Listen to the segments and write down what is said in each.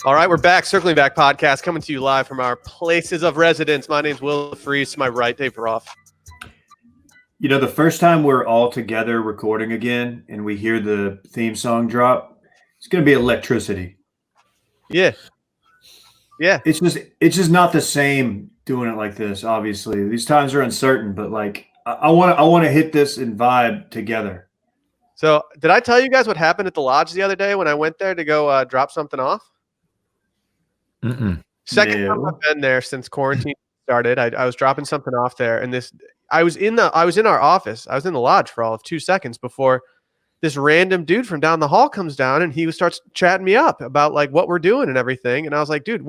All right, we're back. Circling Back podcast coming to you live from our places of residence. My name's Will Freeze. To my right, Dave Roth. You know, the first time we're all together recording again and we hear the theme song drop, it's going to be electricity. Yeah. It's just not the same doing it like this. Obviously, these times are uncertain, but like I want to hit this and vibe together. So, did I tell you guys what happened at the lodge the other day when I went there to go drop something off? Second time I've been there since quarantine started. I was dropping something off there, and I was in our office. I was in the lodge for all of 2 seconds before this random dude from down the hall comes down, and he starts chatting me up about like what we're doing and everything. And I was like, dude,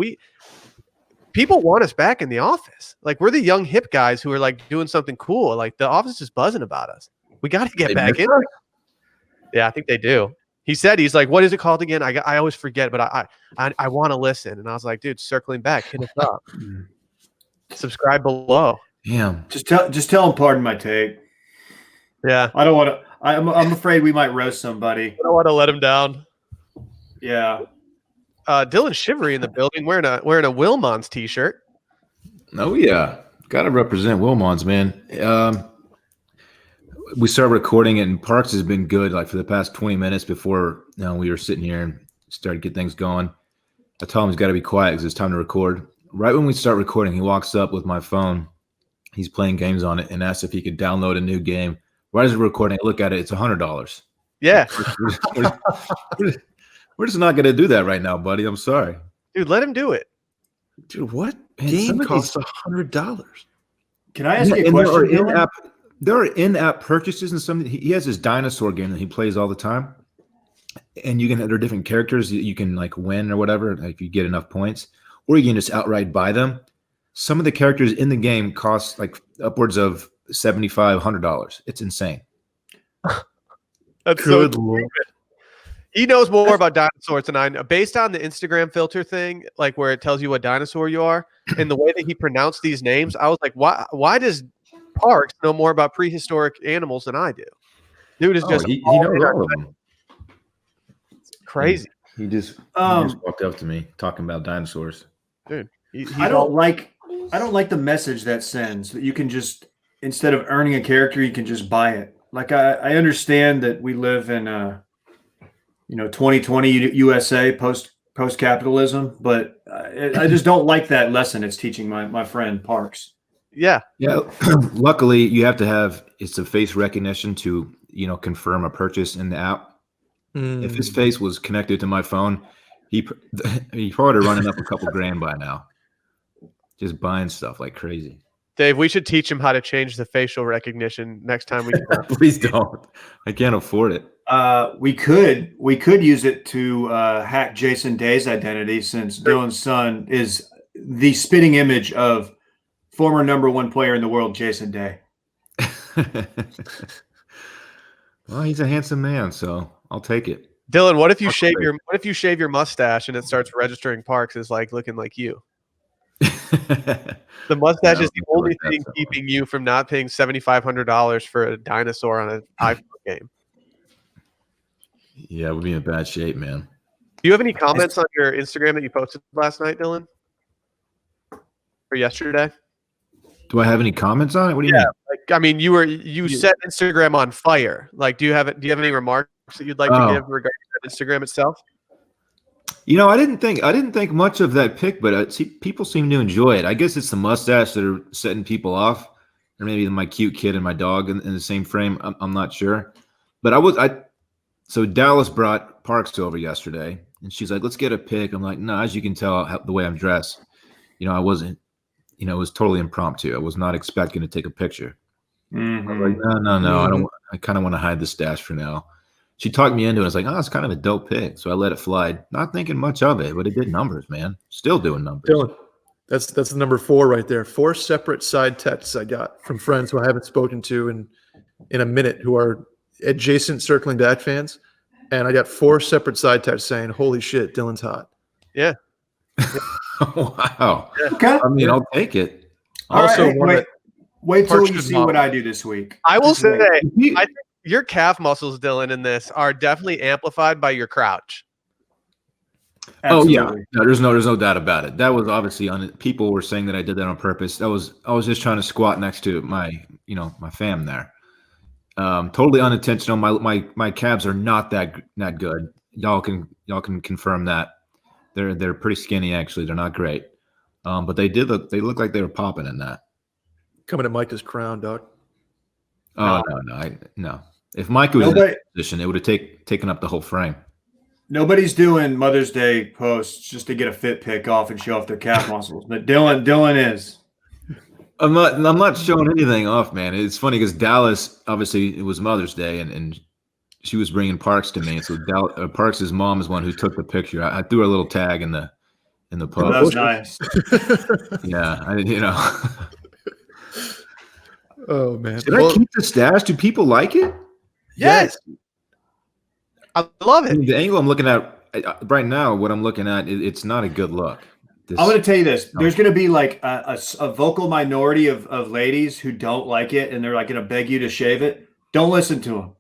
people want us back in the office. Like, we're the young hip guys who are like doing something cool. Like, the office is buzzing about us. We got to get back in. Yeah, I think they do. He said, he's like, what is it called again? I always forget, but I want to listen. And I was like, dude, circling back, hit us up. Subscribe below. Yeah. Just tell him pardon my take. Yeah. I don't want to. I'm afraid we might roast somebody. I don't want to let him down. Yeah. Dylan Shivery in the building wearing a Wilmons t-shirt. Oh yeah, gotta represent Wilmons, man. We started recording it, and Parks has been good. Like for the past 20 minutes before we were sitting here and started to get things going. I told him he's got to be quiet because it's time to record. Right when we start recording, he walks up with my phone. He's playing games on it and asks if he could download a new game. Right as we're recording, I look at it. It's $100. Yeah. We're just not going to do that right now, buddy. I'm sorry. Dude, let him do it. Dude, what? Man, Game costs $100. Can I ask you a question? There are in-app purchases and something. He has this dinosaur game that he plays all the time. And there are different characters that you can like win or whatever, like if you get enough points. Or you can just outright buy them. Some of the characters in the game cost like upwards of $75, $100. It's insane. That's good so Lord. He knows more about dinosaurs than I know. Based on the Instagram filter thing, like where it tells you what dinosaur you are, and the way that he pronounced these names, I was like, why does Parks know more about prehistoric animals than I do? Dude is just he knows all of them. It's crazy. He just walked up to me talking about dinosaurs. Dude, I don't like the message that sends that you can just, instead of earning a character, you can just buy it. Like I understand that we live in 2020 USA post capitalism, but I just don't like that lesson it's teaching my friend Parks. Yeah. Luckily, you have to have it's a face recognition to confirm a purchase in the app. If his face was connected to my phone, he probably running up a couple grand by now, just buying stuff like crazy. Dave, we should teach him how to change the facial recognition next time we can. Please don't. I can't afford it. We could use it to hack Jason Day's identity, since Dylan's son is the spitting image of former #1 player in the world, Jason Day. Well, he's a handsome man, so I'll take it. Dylan, what if you shave your mustache and it starts registering Parks as like looking like you? The mustache is the only thing keeping you from not paying $7,500 for a dinosaur on an iPhone game. Yeah, we'll be in bad shape, man. Do you have any comments on your Instagram that you posted last night, Dylan? Or yesterday? Do I have any comments on it? What do you mean? Like, I mean, you set Instagram on fire. Like, do you have any remarks that you'd like to give regarding Instagram itself? I didn't think much of that pic, but people seem to enjoy it. I guess it's the mustache that are setting people off, or maybe my cute kid and my dog in the same frame. I'm not sure, but so Dallas brought Parks over yesterday, and she's like, "Let's get a pic." I'm like, "No, as you can tell, the way I'm dressed, I wasn't. It was totally impromptu. I was not expecting to take a picture." Mm-hmm. I was like, no, I don't. I kind of want to hide the stash for now. She talked me into it. I was like, it's kind of a dope pic. So I let it fly, not thinking much of it, but it did numbers, man. Still doing numbers. Dylan, that's the number 4 right there. 4 separate side texts I got from friends who I haven't spoken to in a minute, who are adjacent Circling Back fans. And I got 4 separate side texts saying, "Holy shit, Dylan's hot." Yeah. Wow. Okay. I mean, I'll take it. Also, wait till you see what I do this week. I will say, I think your calf muscles, Dylan, in this are definitely amplified by your crouch. Absolutely. Oh yeah, no, there's no doubt about it. That was obviously people were saying that I did that on purpose. I was just trying to squat next to my my fam there. Totally unintentional. My calves are not that good. Y'all can confirm that. They're pretty skinny actually. They're not great. But they look like they were popping in that. Coming at Micah's crown, dog. Oh no. If Micah was in that position, it would have taken up the whole frame. Nobody's doing Mother's Day posts just to get a fit pic off and show off their calf muscles, but Dylan is. I'm not showing anything off, man. It's funny because Dallas, obviously, it was Mother's Day, and she was bringing Parks to me. So Parks' mom is one who took the picture. I threw her a little tag in the post. That was nice. Yeah, Oh man! Did I keep the stash? Do people like it? Yes. I love it. The angle I'm looking at right now, what I'm looking at, it's not a good look. I'm going to tell you this. There's going to be like a vocal minority of ladies who don't like it, and they're like going to beg you to shave it. Don't listen to them.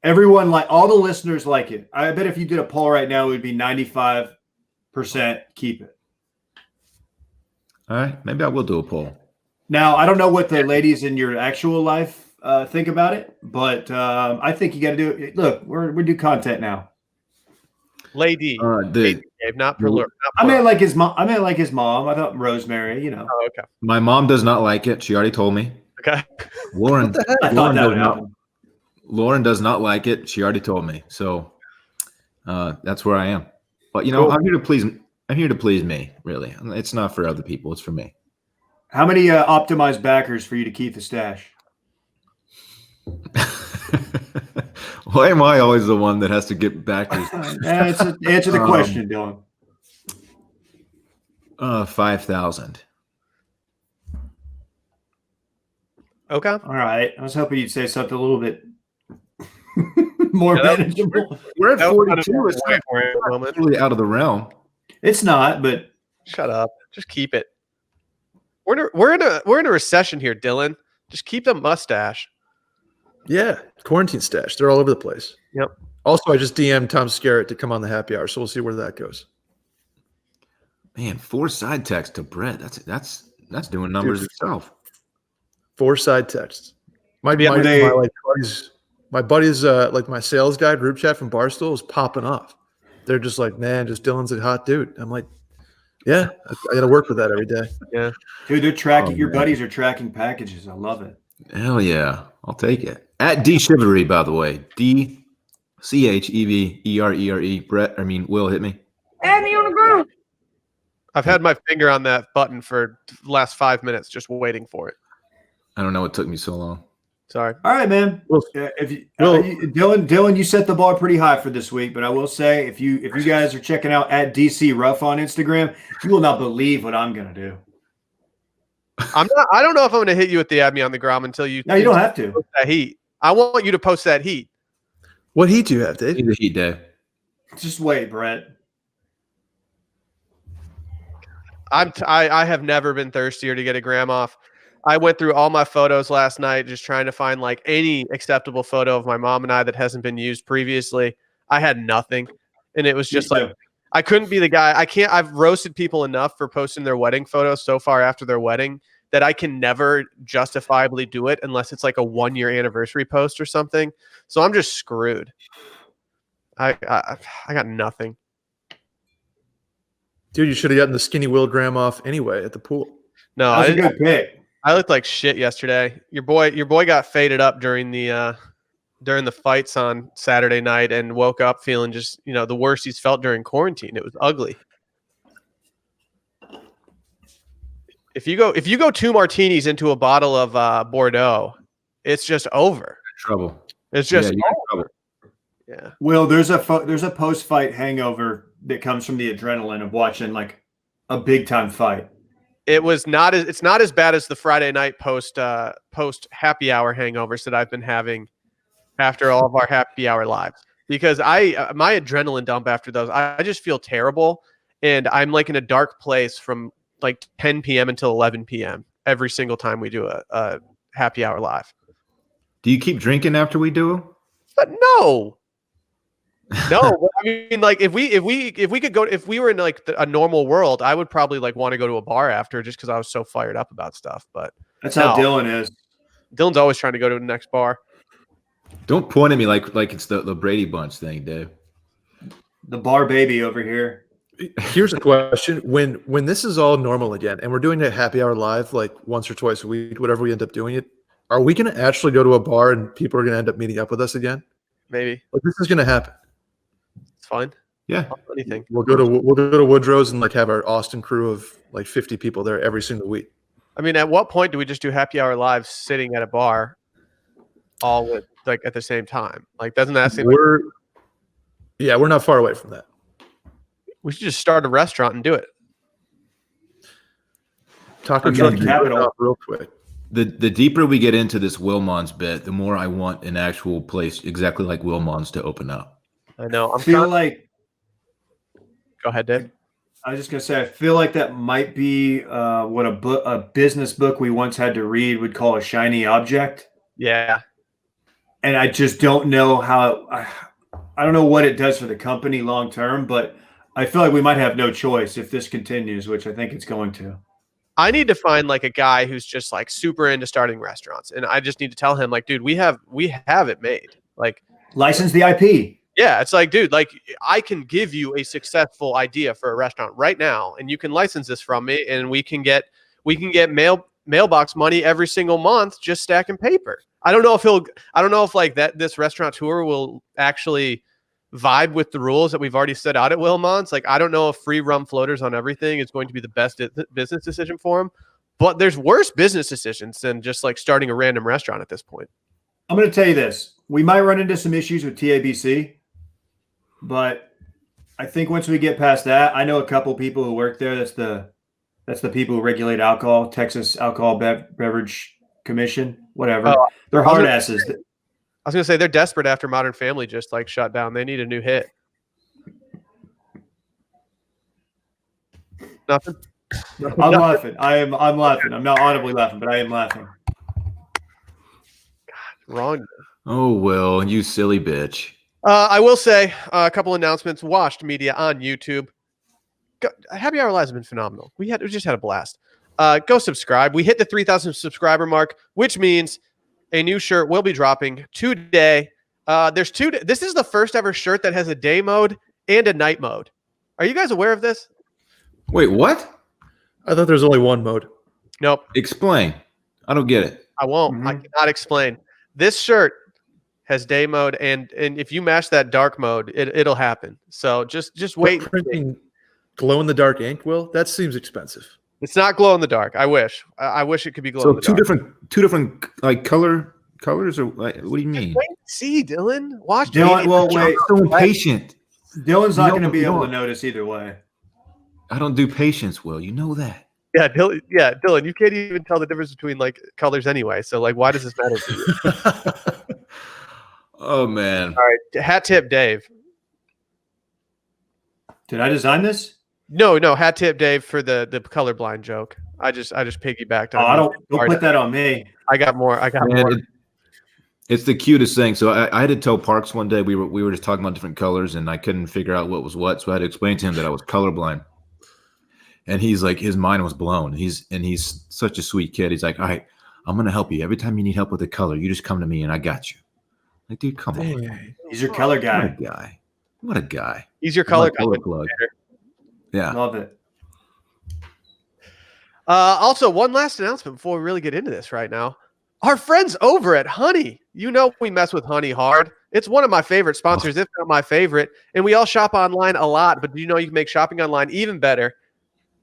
Everyone, all the listeners like it. I bet if you did a poll right now, it would be 95% keep it. All right. Maybe I will do a poll. Now, I don't know what the ladies in your actual life think about it, but I think you got to do it. Look, we do content now. Lady, not plural. I meant like his mom. I thought Rosemary. Oh, okay. My mom does not like it. She already told me. Okay. Lauren does not like it. She already told me. So that's where I am. But Cool. I'm here to please. I'm here to please me. Really, it's not for other people. It's for me. How many optimized backers for you to keep the stash? Why am I always the one that has to get backers? Answer the question, Dylan. 5,000. Okay. All right. I was hoping you'd say something a little bit more manageable. We're at That was kind of 42. It's a for a moment. totally out of the realm. It's not, but Shut up. Just keep it. We're in a recession here, Dylan. Just keep the mustache. Yeah, quarantine stash. They're all over the place. Yep. Also, I just DM'd Tom Skerritt to come on the happy hour, so we'll see where that goes. Man, 4 side texts to Brett. That's doing numbers itself. 4 side texts. My buddies, like my sales guy group chat from Barstool is popping off. They're just like, man, just Dylan's a hot dude. I'm like, yeah, I got to work with that every day. Yeah. dude, they're tracking. Oh, your man. buddies are tracking packages. I love it. Hell yeah. I'll take it. At D Chivery, by the way. DCHEVERERE. Brett, Will hit me. Add me on the group. I've had my finger on that button for the last 5 minutes, just waiting for it. I don't know what took me so long. Sorry. All right, man. Dylan, you set the bar pretty high for this week, but I will say, if you guys are checking out at DC Ruff on Instagram, you will not believe what I'm gonna do. I don't know if I'm going to hit you with the add me on the gram until you. No, you don't have to. Post that heat. I want you to post that heat. What heat do you have, Dave? Need the heat, Dave. Just wait, Brett. I have never been thirstier to get a gram off. I went through all my photos last night just trying to find like any acceptable photo of my mom and I that hasn't been used previously. I had nothing. And it was just like, I couldn't be the guy. I've roasted people enough for posting their wedding photos so far after their wedding that I can never justifiably do it unless it's like a 1-year anniversary post or something. So I'm just screwed. I got nothing. Dude, you should have gotten the skinny Will gram off anyway at the pool. No, That was a good pick. I looked like shit yesterday. Your boy got faded up during the fights on Saturday night and woke up feeling just, the worst he's felt during quarantine. It was ugly. If you go 2 martinis into a bottle of Bordeaux, it's just over. Trouble. It's just you're in trouble. yeah. Will, there's a post-fight hangover that comes from the adrenaline of watching like a big-time fight. It's not as bad as the Friday night post happy hour hangovers that I've been having after all of our happy hour lives, because my adrenaline dump after those, I just feel terrible, and I'm like in a dark place from like 10 p.m. until 11 p.m. every single time we do a happy hour live. Do you keep drinking after we do? But no, No, but I mean, like if we could go, if we were in like a normal world, I would probably like want to go to a bar after just because I was so fired up about stuff. But That's how Dylan is. Dylan's always trying to go to the next bar. Don't point at me like it's the Brady Bunch thing, Dave. The bar baby over here. Here's a question: when this is all normal again, and we're doing that happy hour live like once or twice a week, whatever we end up doing it, are we going to actually go to a bar and people are going to end up meeting up with us again? Maybe Like this is going to happen. it's fine. Yeah. Anything. We'll go to Woodrow's and like have our Austin crew of like 50 people there every single week. I mean, at what point do we just do happy hour live sitting at a bar, all with like at the same time? Like, doesn't that seem like we're not far away from that. we should just start a restaurant and do it? Taco I'm truck getting capital. real quick. The deeper we get into this Wilmon's bit, the more I want an actual place exactly like Wilmon's to open up. I know. I feel like Go ahead, Dave. I was just gonna say I feel like that might be what a business book we once had to read would call a shiny object, Yeah. and I just don't know how. I don't know what it does for the company long term, but I feel like we might have no choice if this continues, which I think it's going to. I need to find like a guy who's just like super into starting restaurants, and I just need to tell him like, dude, we have it made. Like, License the IP. yeah, it's like, dude, like I can give you a successful idea for a restaurant right now, and you can license this from me, and we can get mailbox money every single month just stacking paper. I don't know if like this restaurateur will actually vibe with the rules that we've already set out at Wilmon's. Like, I don't know if free rum floaters on everything is going to be the best business decision for him, but there's worse business decisions than just like starting a random restaurant at this point. I'm going to tell you this. We might run into some issues with TABC, but I think once we get past that, I know a couple people who work there. That's the people who regulate alcohol, Texas Alcohol Beverage Commission, whatever. Oh, They're hard asses. I was going to say they're desperate after Modern Family just like shut down. They need a new hit. Nothing. I'm laughing. I'm laughing. I'm not audibly laughing, but I am laughing. Wrong. Oh, Will, you silly bitch. I will say a couple announcements. Washed Media on YouTube. Happy Hour Live has been phenomenal. We just had a blast. Go subscribe. We hit the 3,000 subscriber mark, which means a new shirt will be dropping today. This is the first ever shirt that has a day mode and a night mode. Are you guys aware of this? Wait, what? I thought there's only one mode. Nope. Explain. I don't get it. I won't. Mm-hmm. I cannot explain. This shirt has day mode, and if you mash that dark mode, it'll happen. So just wait. Printing glow in the dark ink, Will? That seems expensive. It's not glow in the dark. I wish. I wish it could be glow in the dark. two different like colors, or what do you mean? Wait, see, Dylan. Watch. Dylan, well, wait. I'm so impatient. Dylan's not going to be You know- able to notice either way. I don't do patience, Will. You know that. Yeah, Dylan. Yeah, Dylan. You can't even tell the difference between like colors anyway. So like, why does this matter to you? Oh man. All right, hat tip, Dave. Did I design this? No, hat tip, Dave, for the colorblind joke. I just piggybacked. Oh, don't put that on me. I got more. Man, it's the cutest thing. So I had to tell Parks one day we were just talking about different colors, and I couldn't figure out what was what. So I had to explain to him that I was colorblind. And he's like, his mind was blown. He's such a sweet kid. He's like, all right, I'm gonna help you. Every time you need help with a color, you just come to me and I got you. Like, dude, come on. He's your color What a guy. guy. What a guy. He's your color plug. Yeah. Love it. Also, one last announcement before we really get into this right now. Our friends over at Honey. You know we mess with Honey hard. It's one of my favorite sponsors, if not my favorite. And we all shop online a lot, but do you know you can make shopping online even better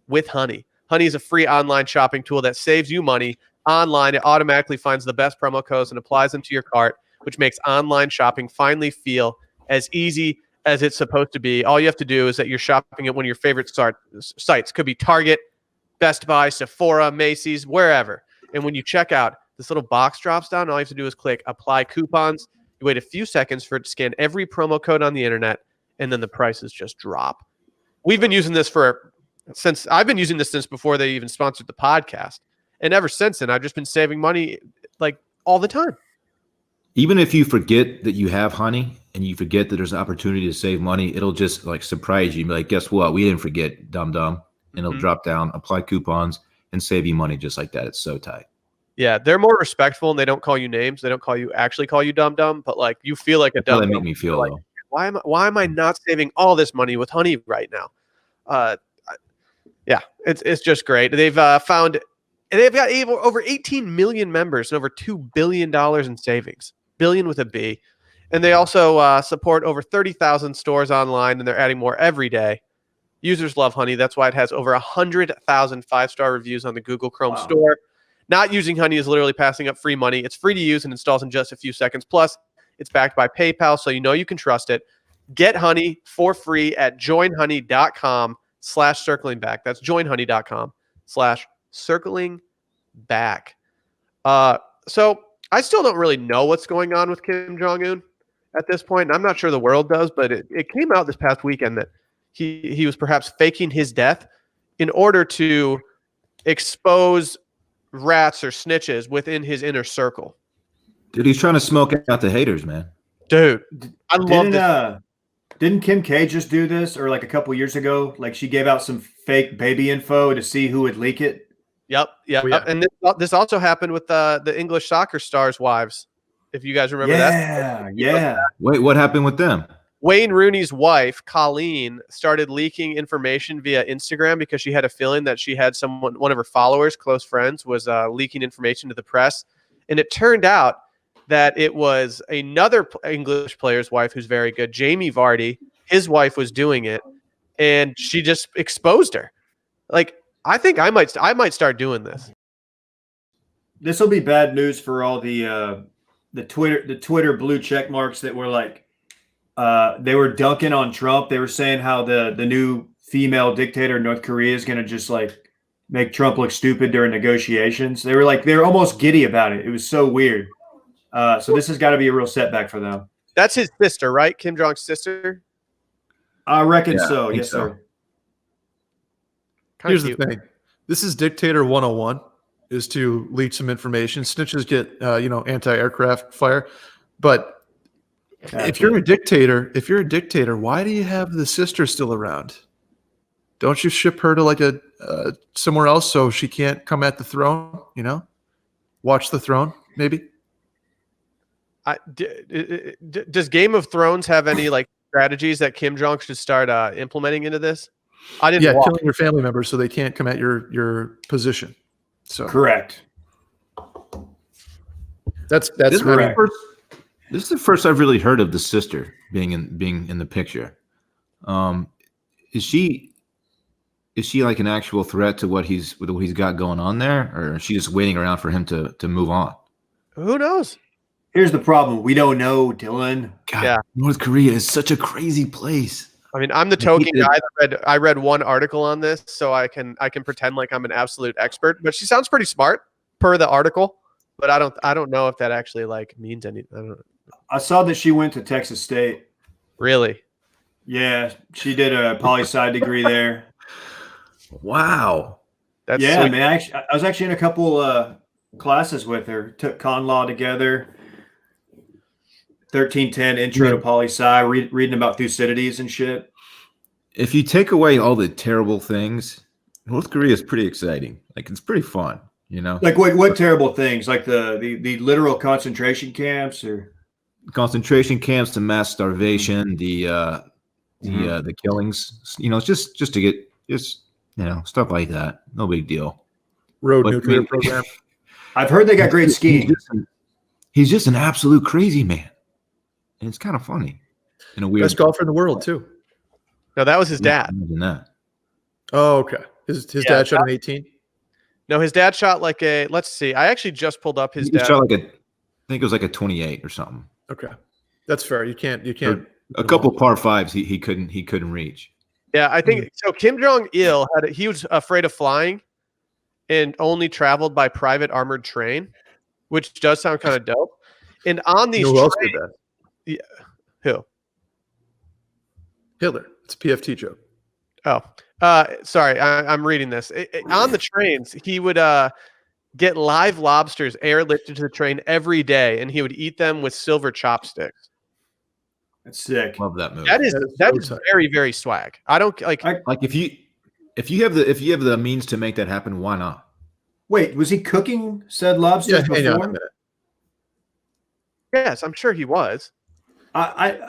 with Honey? Honey is a free online shopping tool that saves you money online. It automatically finds the best promo codes and applies them to your cart, which makes online shopping finally feel as easy as it's supposed to be. All you have to do is that you're shopping at one of your favorite sites. Could be Target, Best Buy, Sephora, Macy's, wherever. And when you check out, this little box drops down. All you have to do is click Apply Coupons. You wait a few seconds for it to scan every promo code on the internet, and then the prices just drop. We've been using this since before they even sponsored the podcast. And ever since then, I've just been saving money like all the time. Even if you forget that you have Honey and you forget that there's an opportunity to save money, it'll just like surprise you and be like, guess what? We didn't forget, dumb. And it'll drop down, apply coupons, and save you money just like that. It's so tight. Yeah, they're more respectful and they don't call you names. They don't actually call you dumb, but like you feel like a That's how dumb. they make me feel like, though. why am I not saving all this money with Honey right now? Yeah, it's just great. They've found, and they've got over 18 million members and over $2 billion in savings. Billion with a B. And they also support over 30,000 stores online, and they're adding more every day. Users love Honey. That's why it has over 100,000 five-star reviews on the Google Chrome store. Not using Honey is literally passing up free money. It's free to use and installs in just a few seconds. Plus, it's backed by PayPal, so you can trust it. Get Honey for free at joinhoney.com/circlingback. That's joinhoney.com/circlingback. So I still don't really know what's going on with Kim Jong-Un at this point. And I'm not sure the world does, but it came out this past weekend that he was perhaps faking his death in order to expose rats or snitches within his inner circle. Dude, he's trying to smoke out the haters, man. Dude, I love this. Didn't Kim K just do this, or like a couple years ago? Like she gave out some fake baby info to see who would leak it. Yep. Oh, yeah. And this also happened with the English soccer stars' wives. If you guys remember that. Yeah. Wait, what happened with them? Wayne Rooney's wife, Colleen, started leaking information via Instagram because she had a feeling that she had one of her followers, close friends, was leaking information to the press. And it turned out that it was another English player's wife who's very good, Jamie Vardy. His wife was doing it, and she just exposed her. Like, I think I might start doing this. This will be bad news for all the Twitter blue check marks that were like, they were dunking on Trump. They were saying how the new female dictator in North Korea is going to just like make Trump look stupid during negotiations. They were almost giddy about it. It was so weird. So this has got to be a real setback for them. That's his sister, right? Kim Jong's sister? I reckon so. Yes, so. sir. Here's the thing. This is Dictator 101, is to leak some information. Snitches get, anti-aircraft fire. But if you're a dictator, why do you have the sister still around? Don't you ship her to like somewhere else so she can't come at the throne? Watch the throne, maybe. Does Game of Thrones have any like strategies that Kim Jong should start implementing into this? I didn't. Yeah, killing your family members so they can't come at your position. So correct. That's correct. This is the first I've really heard of the sister being in the picture. Is she like an actual threat to what he's got going on there, or is she just waiting around for him to move on? Who knows? Here's the problem. We don't know, Dylan. God, yeah. North Korea is such a crazy place. I mean, I'm the token guy that I read one article on this, so I can pretend like I'm an absolute expert. But she sounds pretty smart per the article. But I don't know if that actually like means anything. I don't know. I saw that she went to Texas State. Really? Yeah, she did a poli-sci degree there. Wow. That's yeah, sweet. man. I was actually in a couple classes with her. Took con law together. 1310 intro to poli-sci, reading about Thucydides and shit. If you take away all the terrible things, North Korea is pretty exciting. Like it's pretty fun, Like what terrible things? Like the literal concentration camps, or concentration camps, the mass starvation, the killings. Just to get stuff like that. No big deal. Road nuclear program. I've heard they got great skiing. He's just an absolute crazy man. And it's kind of funny in a weird. Best golfer in the world too. No, that was his dad. Imagine that. Oh, okay. His dad shot an 18. No, his dad shot like a. Let's see. I actually just pulled up his He dad. shot like I think it was like a 28 or something. Okay, that's fair. You can't. A couple par fives he couldn't reach. Yeah, I think so. Kim Jong Il he was afraid of flying, and only traveled by private armored train, which does sound kind of dope. And on these, who else did that? Yeah, who? Hitler. It's a PFT joke. Oh, sorry. I'm reading this. On the trains, he would get live lobsters airlifted to the train every day, and he would eat them with silver chopsticks. That's sick. Love that movie. That is so tight. very, very swag. I don't like. Like if you have the means to make that happen, why not? Wait, was he cooking said lobsters hang on a before? minute. Yes, I'm sure he was. I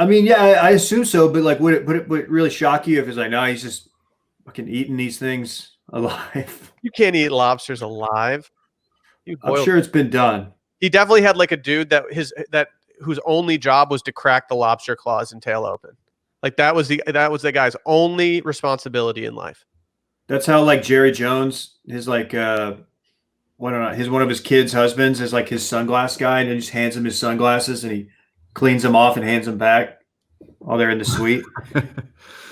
mean, yeah, I assume so. But like, would it really shock you if it's like, no, he's just fucking eating these things alive? You can't eat lobsters alive. I'm sure it's been done. He definitely had like a dude whose only job was to crack the lobster claws and tail open. Like that was the guy's only responsibility in life. That's how like Jerry Jones, his like one of his kids' husbands is like his sunglass guy, and he just hands him his sunglasses and he cleans them off and hands them back while they're in the suite.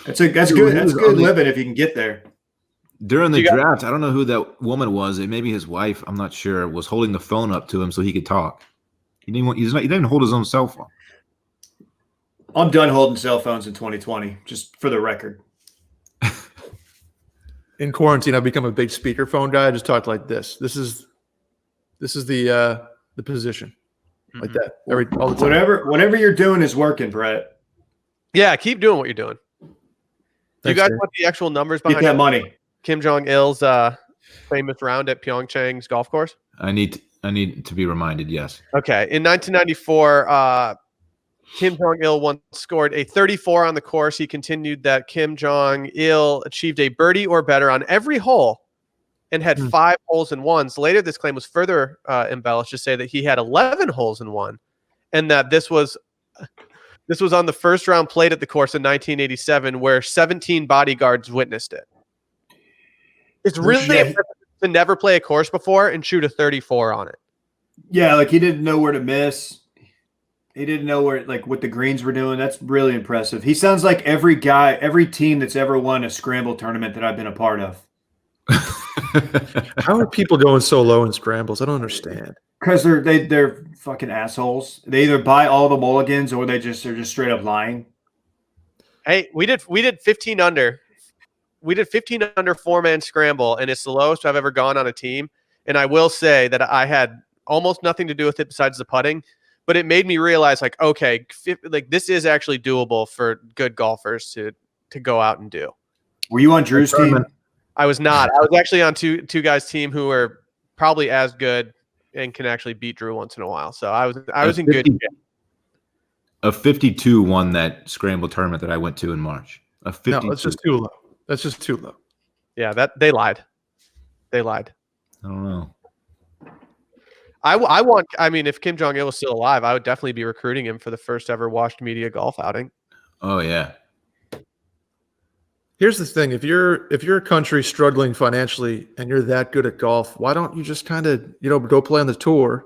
That's good. That's good living if you can get there. During the draft, I don't know who that woman was. It may be his wife. I'm not sure. Was holding the phone up to him so he could talk. He didn't even hold his own cell phone. I'm done holding cell phones in 2020, just for the record. In quarantine, I've become a big speakerphone guy. I just talk like this. This is the position, like that. All the time. Whatever you're doing is working, Brett. Yeah, keep doing what you're doing. Do you Thanks, guys Dave. want the actual numbers Get behind that money. Kim Jong-il's famous round at Pyeongchang's golf course? I need to be reminded. Yes. Okay. In 1994, Kim Jong-il once scored a 34 on the course. He continued that Kim Jong-il achieved a birdie or better on every hole and had 5 holes in ones. Later, this claim was further embellished to say that he had 11 holes in one, and that this was on the first round played at the course in 1987, where 17 bodyguards witnessed it. It's really impressive to never play a course before and shoot a 34 on it. Yeah, like he didn't know where to miss. He didn't know what the greens were doing. That's really impressive. He sounds like every team that's ever won a scramble tournament that I've been a part of. How are people going so low in scrambles? I don't understand. Because they're fucking assholes. They either buy all the mulligans or they're just straight up lying. Hey, we did 15 under. We did 15 under 4-man scramble, and it's the lowest I've ever gone on a team. And I will say that I had almost nothing to do with it besides the putting, but it made me realize, like, okay, this is actually doable for good golfers to go out and do. Were you on Drew's team? I was not. I was actually on two guys' team who were probably as good and can actually beat Drew once in a while. So I was in good shape. A 52 won that scramble tournament that I went to in March. A 52. No, that's just too low. That's just too low. Yeah, they lied. They lied. I don't know. I mean, if Kim Jong-il was still alive, I would definitely be recruiting him for the first ever washed media golf outing. Oh yeah. Here's the thing: if you're a country struggling financially and you're that good at golf, why don't you just kind of go play on the tour,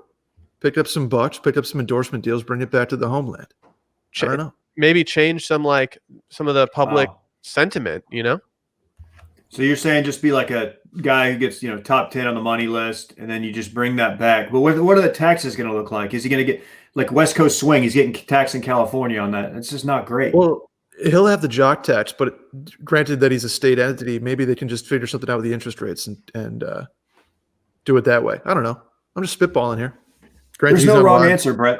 pick up some bucks, pick up some endorsement deals, bring it back to the homeland? I don't know. Maybe change some of the public sentiment. So you're saying just be like a guy who gets top 10 on the money list, and then you just bring that back. But what are the taxes going to look like? Is he going to get like West Coast swing? He's getting taxed in California on that. It's just not great. Well, he'll have the jock tax, but granted that he's a state entity, maybe they can just figure something out with the interest rates and do it that way. I don't know. I'm just spitballing here. Granted, there's no wrong answer, Brett.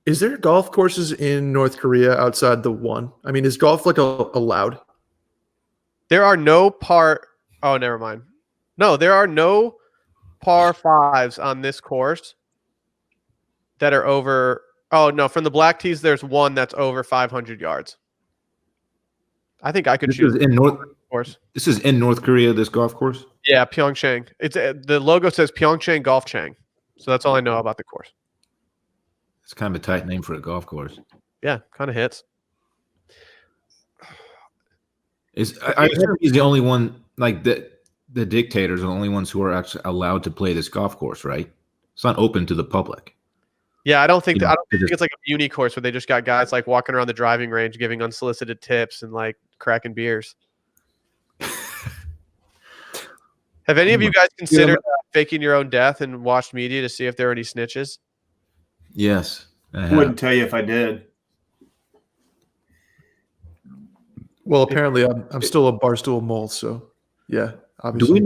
Is there golf courses in North Korea outside the one? I mean, is golf allowed? There are no oh, never mind. No, there are no par 5s on this course that are over. Oh, no. From the black tees, there's one that's over 500 yards. I think I could shoot in North course. This is in North Korea, this golf course? Yeah, Pyeongchang. It's the logo says Pyeongchang Golf Chang. So that's all I know about the course. It's kind of a tight name for a golf course. Yeah, kind of hits. I assume he's the only one, like the dictators are the only ones who are actually allowed to play this golf course, right? It's not open to the public. Yeah, I don't think it's like a uni course where they just got guys like walking around the driving range giving unsolicited tips and like cracking beers. Have any of you guys considered faking your own death and watched media to see if there are any snitches? Yes. I wouldn't tell you if I did. Well, apparently I'm still a Barstool mole, so yeah, obviously.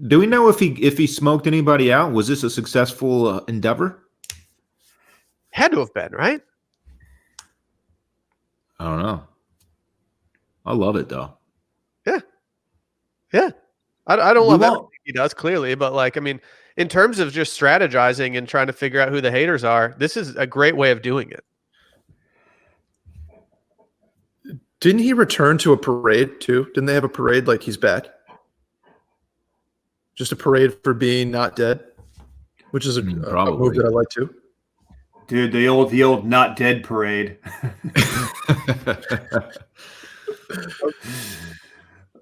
Do we know if he smoked anybody out? Was this a successful endeavor? Had to have been, right? I don't know. I love it though. Yeah. I don't We love won't- everything he does, clearly, but like, I mean, in terms of just strategizing and trying to figure out who the haters are, this is a great way of doing it. Didn't he return to a parade too? Didn't they have a parade like he's back? Just a parade for being not dead, which is a move Probably. that I like too. Dude, the old not dead parade.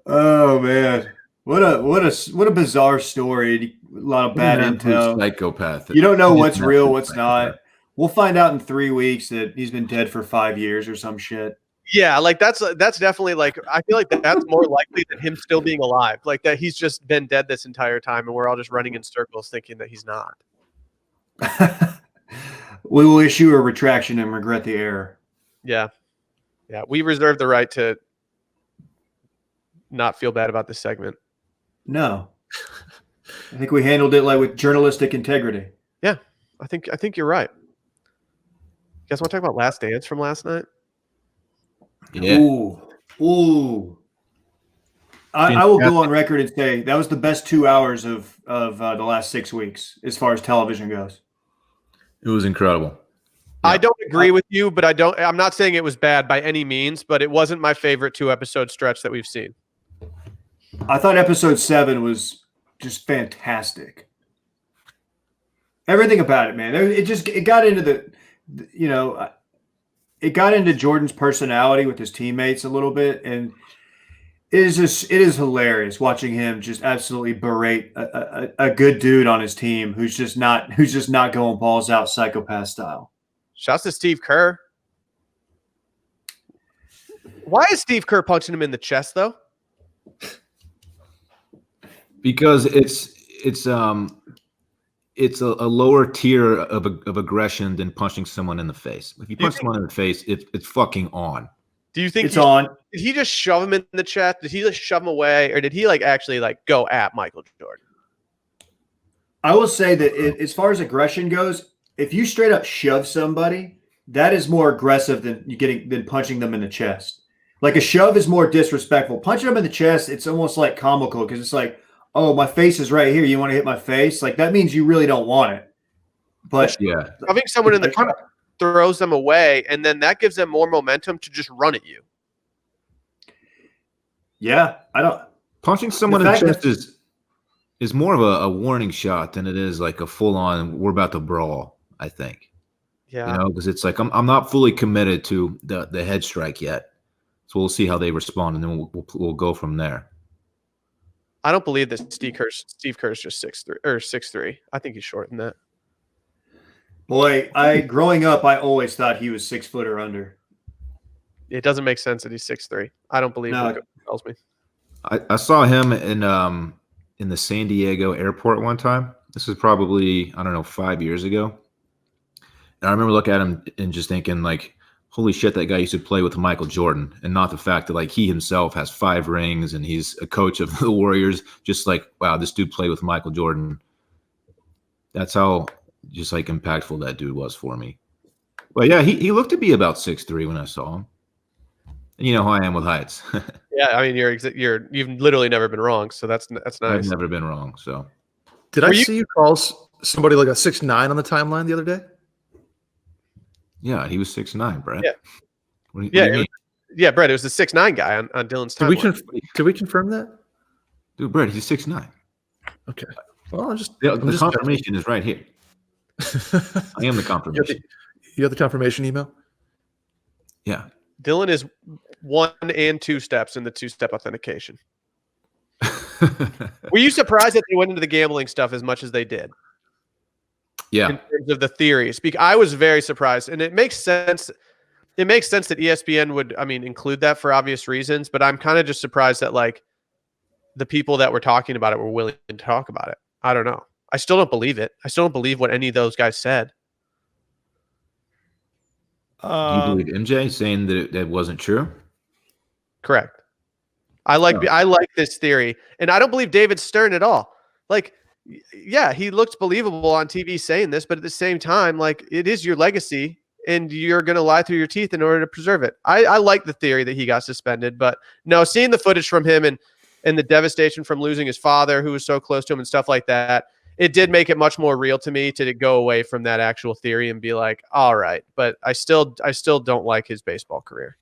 Oh man, what a bizarre story. A lot of bad intel. Psychopath. You don't know He's what's an real, absolute what's psychopath. not. We'll find out in 3 weeks that he's been dead for 5 years or some shit. Yeah, like that's definitely like, I feel like that's more likely than him still being alive. Like that he's just been dead this entire time and we're all just running in circles thinking that he's not. We will issue a retraction and regret the error. Yeah. Yeah. We reserve the right to not feel bad about this segment. No. I think we handled it like with journalistic integrity. Yeah. I think you're right. You guys want to talk about Last Dance from last night? Yeah. Ooh. I will go on record and say that was the best 2 hours of the last 6 weeks as far as television goes. It was incredible. I don't agree with you, but I'm not saying it was bad by any means, but it wasn't my favorite 2-episode stretch that we've seen. I thought episode 7 was just fantastic. Everything about it, man. It got into it got into Jordan's personality with his teammates a little bit, and it is hilarious watching him just absolutely berate a good dude on his team who's just not going balls out psychopath style. Shouts to Steve Kerr. Why is Steve Kerr punching him in the chest though? Because it's a lower tier of aggression than punching someone in the face. If you punch someone in the face, it's fucking on. Do you think It's on. Did he just shove him in the chest? Did he just shove him away, or did he like actually like go at Michael Jordan? I will say that as far as aggression goes, if you straight up shove somebody, that is more aggressive than punching them in the chest. Like a shove is more disrespectful. Punching them in the chest, it's almost like comical because it's like, oh, my face is right here. You want to hit my face? Like that means you really don't want it. But Yeah. Shoving someone in the chest throws them away, and then that gives them more momentum to just run at you. yeah, I don't. Punching someone in the chest is more of a warning shot than it is like a full on we're about to brawl, I think. Yeah. You know, because it's like I'm not fully committed to the head strike yet. So we'll see how they respond, and then we'll go from there. I don't believe that Steve Kerr's just 6'3" or 6'3". I think he's shorter than that. Boy, growing up, I always thought he was 6 foot or under. It doesn't make sense that he's 6'3". I don't believe what it tells me. I saw him in the San Diego airport one time. This was probably, I don't know, 5 years ago. And I remember looking at him and just thinking like, holy shit, that guy used to play with Michael Jordan, and not the fact that like he himself has 5 rings and he's a coach of the Warriors. Just like, wow, this dude played with Michael Jordan. That's how just like impactful that dude was for me. But yeah, he looked to be about 6'3" when I saw him. And you know how I am with heights. Yeah, I mean you've literally never been wrong, so that's nice. I've never been wrong. So Did I see you call somebody like a 6'9" on the timeline the other day? yeah, he was 6'9", Brett. Yeah. What do you mean? Yeah, Brett, it was the 6'9" guy on Dylan's timeline. Did we confirm that? Dude, Brett, he's 6'9". Okay. Well, The confirmation is right here. I am the confirmation. You got the confirmation email? Yeah. Dylan is 1 and 2 steps in the 2-step authentication. Were you surprised that they went into the gambling stuff as much as they did? Yeah. In terms of the theories, I was very surprised, and it makes sense. It makes sense that ESPN would, include that for obvious reasons. But I'm kind of just surprised that like the people that were talking about it were willing to talk about it. I don't know. I still don't believe it. I still don't believe what any of those guys said. Do you believe MJ saying that it wasn't true? Correct. I like this theory, and I don't believe David Stern at all. Like yeah, he looked believable on TV saying this, but at the same time, like, it is your legacy and you're going to lie through your teeth in order to preserve it. I like the theory that he got suspended, but no, seeing the footage from him and the devastation from losing his father, who was so close to him and stuff like that, it did make it much more real to me to go away from that actual theory and be like, all right, but I still don't like his baseball career.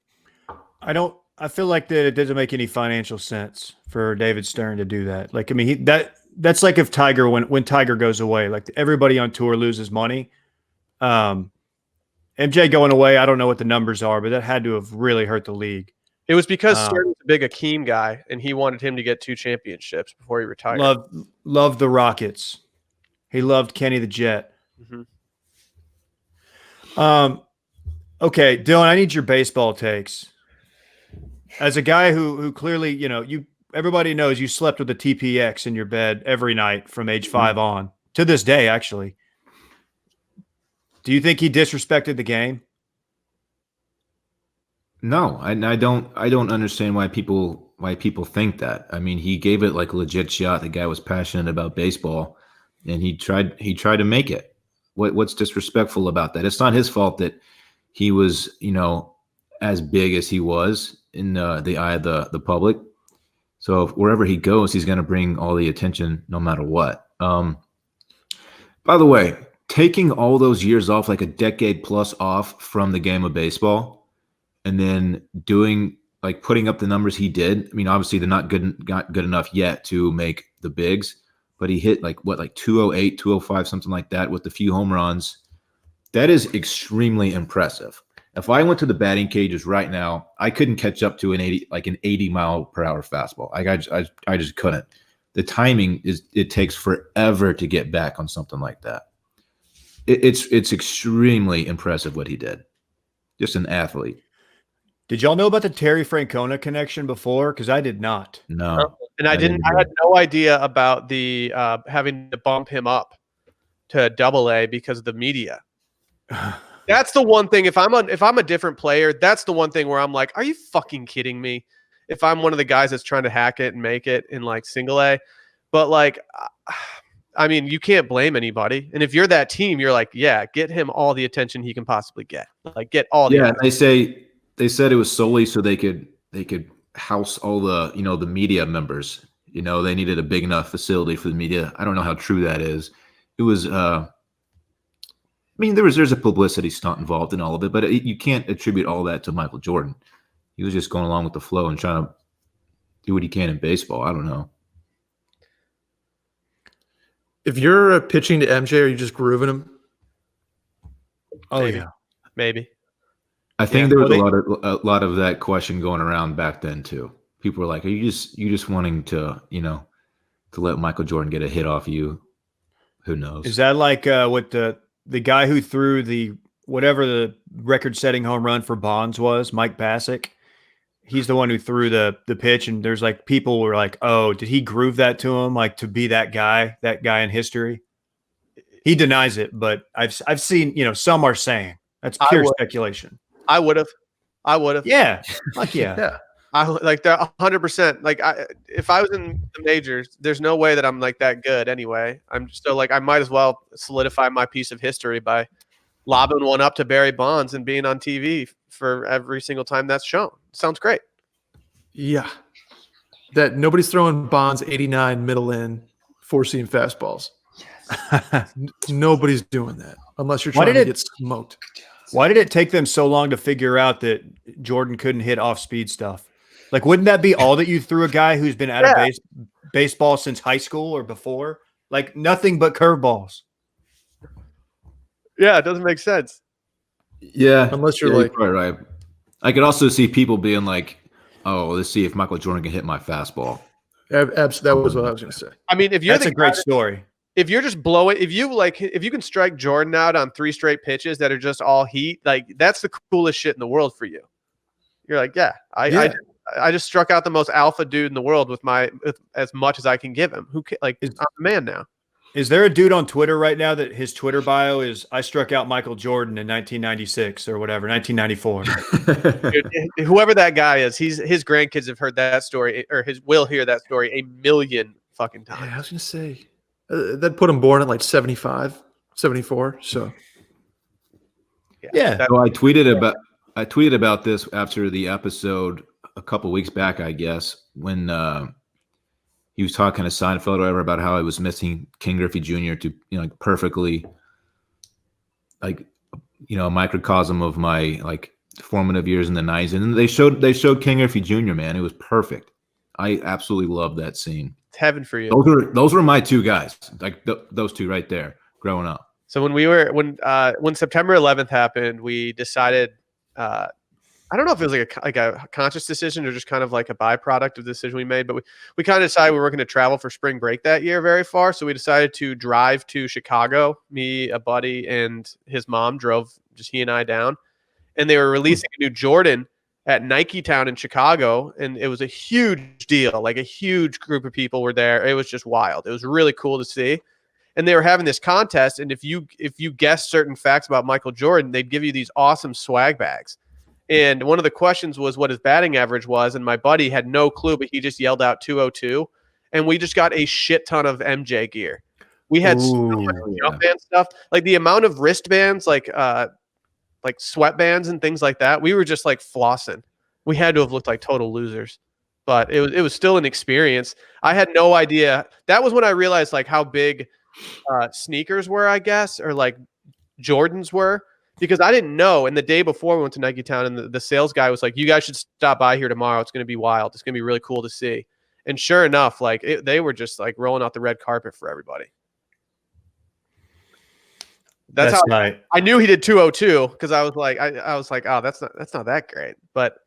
I feel like that it doesn't make any financial sense for David Stern to do that. Like, I mean, that's like if Tiger, when Tiger goes away, like everybody on tour loses money. MJ going away, I don't know what the numbers are, but that had to have really hurt the league. It was because Stern was a big Akeem guy, and he wanted him to get 2 championships before he retired. Loved the Rockets. He loved Kenny the Jet. Mm-hmm. Okay, Dylan, I need your baseball takes. As a guy who clearly, everybody knows you slept with a TPX in your bed every night from age 5 on, to this day, actually. Do you think he disrespected the game? No, I don't understand why people think that. I mean, he gave it like a legit shot. The guy was passionate about baseball, and he tried to make it. What's disrespectful about that? It's not his fault that he was, as big as he was in the eye of the public. So wherever he goes, he's going to bring all the attention, no matter what. By the way, taking all those years off, like a decade plus off from the game of baseball, and then putting up the numbers he did. I mean, obviously they're not good enough yet to make the bigs, but he hit like 208, 205, something like that with a few home runs. That is extremely impressive. If I went to the batting cages right now, I couldn't catch up to an 80 mile per hour fastball. I just couldn't. The timing it takes forever to get back on something like that. It's extremely impressive what he did. Just an athlete. Did y'all know about the Terry Francona connection before? Because I did not. No. And I had no idea about the having to bump him up to AA because of the media. That's the one thing. If I'm a different player, that's the one thing where I'm like, are you fucking kidding me? If I'm one of the guys that's trying to hack it and make it in like single A, but like, I mean, you can't blame anybody. And if you're that team, you're like, yeah, get him all the attention he can possibly get. Like, get all the attention. They said it was solely so they could house all the the media members. They needed a big enough facility for the media. I don't know how true that is. It was. I mean, there's a publicity stunt involved in all of it, but you can't attribute all that to Michael Jordan. He was just going along with the flow and trying to do what he can in baseball. I don't know. If you're pitching to MJ, are you just grooving him? Oh, Maybe. yeah. Maybe. I think there was a lot of that question going around back then too. People were like, "Are you just wanting to to let Michael Jordan get a hit off you?" Who knows? Is that like what the guy who threw whatever the record-setting home run for Bonds was, Mike Bassick? He's the one who threw the pitch, and there's like people were like, "Oh, did he groove that to him, like to be that guy in history?" He denies it, but I've seen some are saying that's pure speculation. I would have. Yeah, fuck yeah. Yeah. I like that 100%. Like, if I was in the majors, there's no way that I'm like that good anyway. I'm still like, I might as well solidify my piece of history by lobbing one up to Barry Bonds and being on TV for every single time that's shown. Sounds great. Yeah. That nobody's throwing Bonds 89 middle in 4-seam fastballs. Yes. Nobody's doing that unless you're trying to get smoked. Why did it take them so long to figure out that Jordan couldn't hit off-speed stuff? Like, wouldn't that be all that you threw a guy who's been out of baseball since high school or before? Like, nothing but curveballs. Yeah, it doesn't make sense. Yeah. Unless you're you're quite right. I could also see people being like, oh, let's see if Michael Jordan can hit my fastball. That was what I was going to say. I mean, if you're That's a great story. If you're just blowing, if you can strike Jordan out on 3 straight pitches that are just all heat, like that's the coolest shit in the world for you. You're like, I just struck out the most alpha dude in the world with as much as I can give him. I'm the man now. Is there a dude on Twitter right now that his Twitter bio is "I struck out Michael Jordan in 1996 or whatever, 1994"? Dude, whoever that guy is, his grandkids have heard that story, or will hear that story a million fucking times. Yeah, I was going to say. That put him born at like 75, 74. So Yeah. That- So I tweeted about this after the episode a couple weeks back, I guess, when he was talking to Seinfeld or whatever about how I was missing King Griffey Jr. to like perfectly, like, a microcosm of my like formative years in the 90s, and they showed King Griffey Jr. Man, it was perfect. I absolutely loved that scene. it's heaven for you. Those were my two guys, like those two right there, growing up. So when September 11th happened, we decided. I don't know if it was like a conscious decision or just kind of like a byproduct of the decision we made, but we kind of decided we were going to travel for spring break that year very far. So we decided to drive to Chicago. Me, a buddy, and his mom drove just he and I down, and they were releasing a new Jordan at Nike Town in Chicago, and it was a huge deal. Like a huge group of people were there. It was just wild. It was really cool to see. And they were having this contest, and if you guessed certain facts about Michael Jordan, they'd give you these awesome swag bags. And one of the questions was what his batting average was, and my buddy had no clue, but he just yelled out 202, and we just got a shit ton of MJ gear. We had so much Jumpman stuff, like the amount of wristbands, like sweatbands and things like that. We were just like flossing. We had to have looked like total losers, but it was still an experience. I had no idea. That was when I realized like how big sneakers were, I guess, or like Jordans were. Because I didn't know. And the day before we went to Nike Town, and the sales guy was like, you guys should stop by here tomorrow. It's going to be wild. It's going to be really cool to see. And sure enough, like they were just like rolling out the red carpet for everybody. That's how right. I knew he did 202 because I was like, oh, that's not that great. But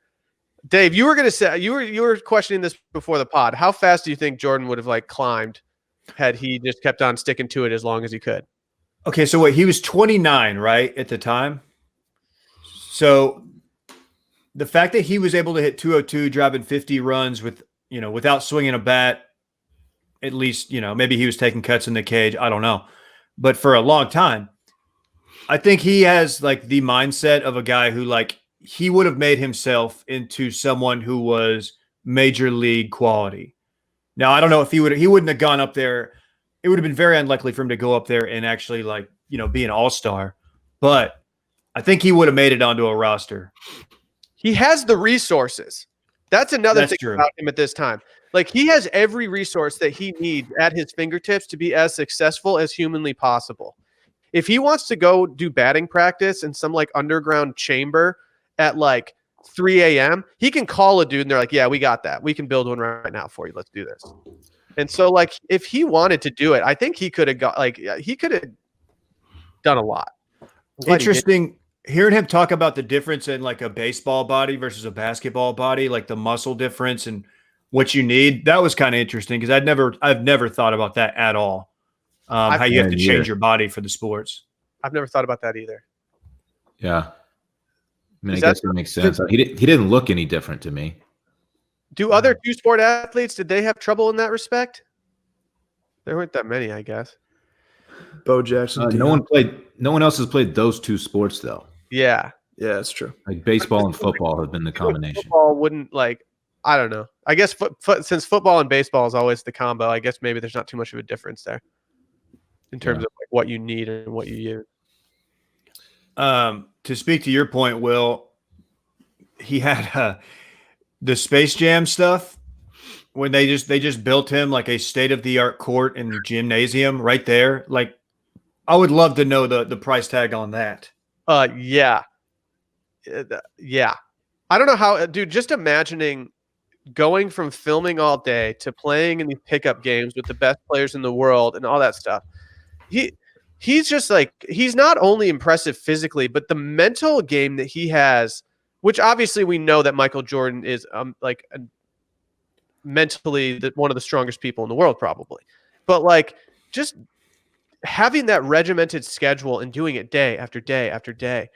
Dave, you were going to say, you were questioning this before the pod. How fast do you think Jordan would have like climbed had he just kept on sticking to it as long as he could? Okay, so wait, he was 29, right, at the time? So the fact that he was able to hit 202, driving 50 runs without swinging a bat, at least, maybe he was taking cuts in the cage. I don't know. But for a long time, I think he has like the mindset of a guy who like he would have made himself into someone who was major league quality. Now, I don't know if he wouldn't have gone up there. It would have been very unlikely for him to go up there and actually be an all-star. But I think he would have made it onto a roster. He has the resources. That's another thing true. about him at this time. Like he has every resource that he needs at his fingertips to be as successful as humanly possible. If he wants to go do batting practice in some like underground chamber at like 3 a.m., he can call a dude and they're like, yeah, we got that. We can build one right now for you. Let's do this. And so, like, if he wanted to do it, I think he could have he could have done a lot. Interesting hearing him talk about the difference in like a baseball body versus a basketball body, like the muscle difference and what you need. That was kind of interesting because I've never thought about that at all. How you have to change your body for the sports. I've never thought about that either. Yeah, I mean, I guess that makes sense. He didn't look any different to me. Do other two-sport athletes, did they have trouble in that respect? There weren't that many, I guess. Bo Jackson. No one else has played those two sports though. Yeah. Yeah, that's true. Like baseball and football have been the combination. Football wouldn't I don't know. I guess since football and baseball is always the combo, I guess maybe there's not too much of a difference there in terms of like what you need and what you use. To speak to your point, Will, he had the Space Jam stuff when they just built him like a state-of-the-art court and gymnasium right there. Like, I would love to know the price tag on that. Yeah. I don't know how, dude, just imagining going from filming all day to playing in these pickup games with the best players in the world and all that stuff. He's just like, he's not only impressive physically, but the mental game that he has, which obviously we know that Michael Jordan is mentally one of the strongest people in the world, probably. But like just having that regimented schedule and doing it day after day after day,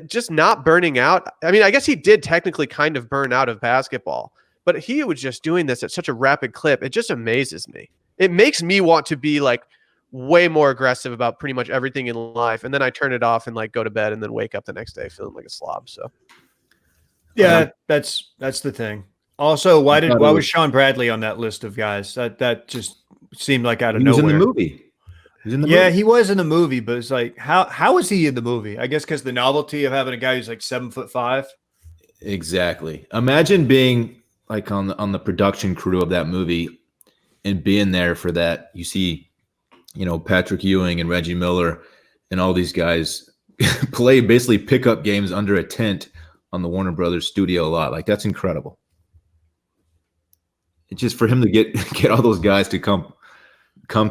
just not burning out. I mean, I guess he did technically kind of burn out of basketball, but he was just doing this at such a rapid clip. It just amazes me. It makes me want to be like way more aggressive about pretty much everything in life. And then I turn it off and like go to bed and then wake up the next day feeling like a slob. So yeah, that's the thing. Also, why was Sean Bradley on that list of guys? That just seemed like out of nowhere. He was in the movie. He's in the Yeah, movie. he was in the movie, but it's like, how was he in the movie? I guess because the novelty of having a guy who's like 7'5". Exactly. Imagine being like on the production crew of that movie and being there for that. You see, Patrick Ewing and Reggie Miller and all these guys play basically pickup games under a tent on the Warner Brothers studio lot. Like, that's incredible. It's just for him to get all those guys to come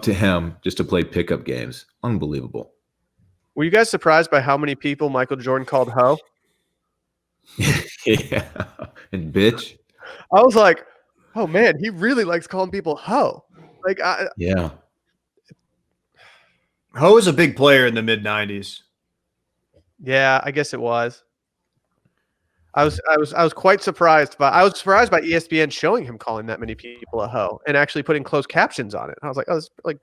to him just to play pickup games. Unbelievable. Were you guys surprised by how many people Michael Jordan called hoe? Yeah. And bitch. I was like, oh man, he really likes calling people hoe. Like, Yeah. Ho was a big player in the mid '90s. yeah, I guess it was. I was quite surprised by ESPN showing him calling that many people a hoe and actually putting closed captions on it. I was like, oh, this like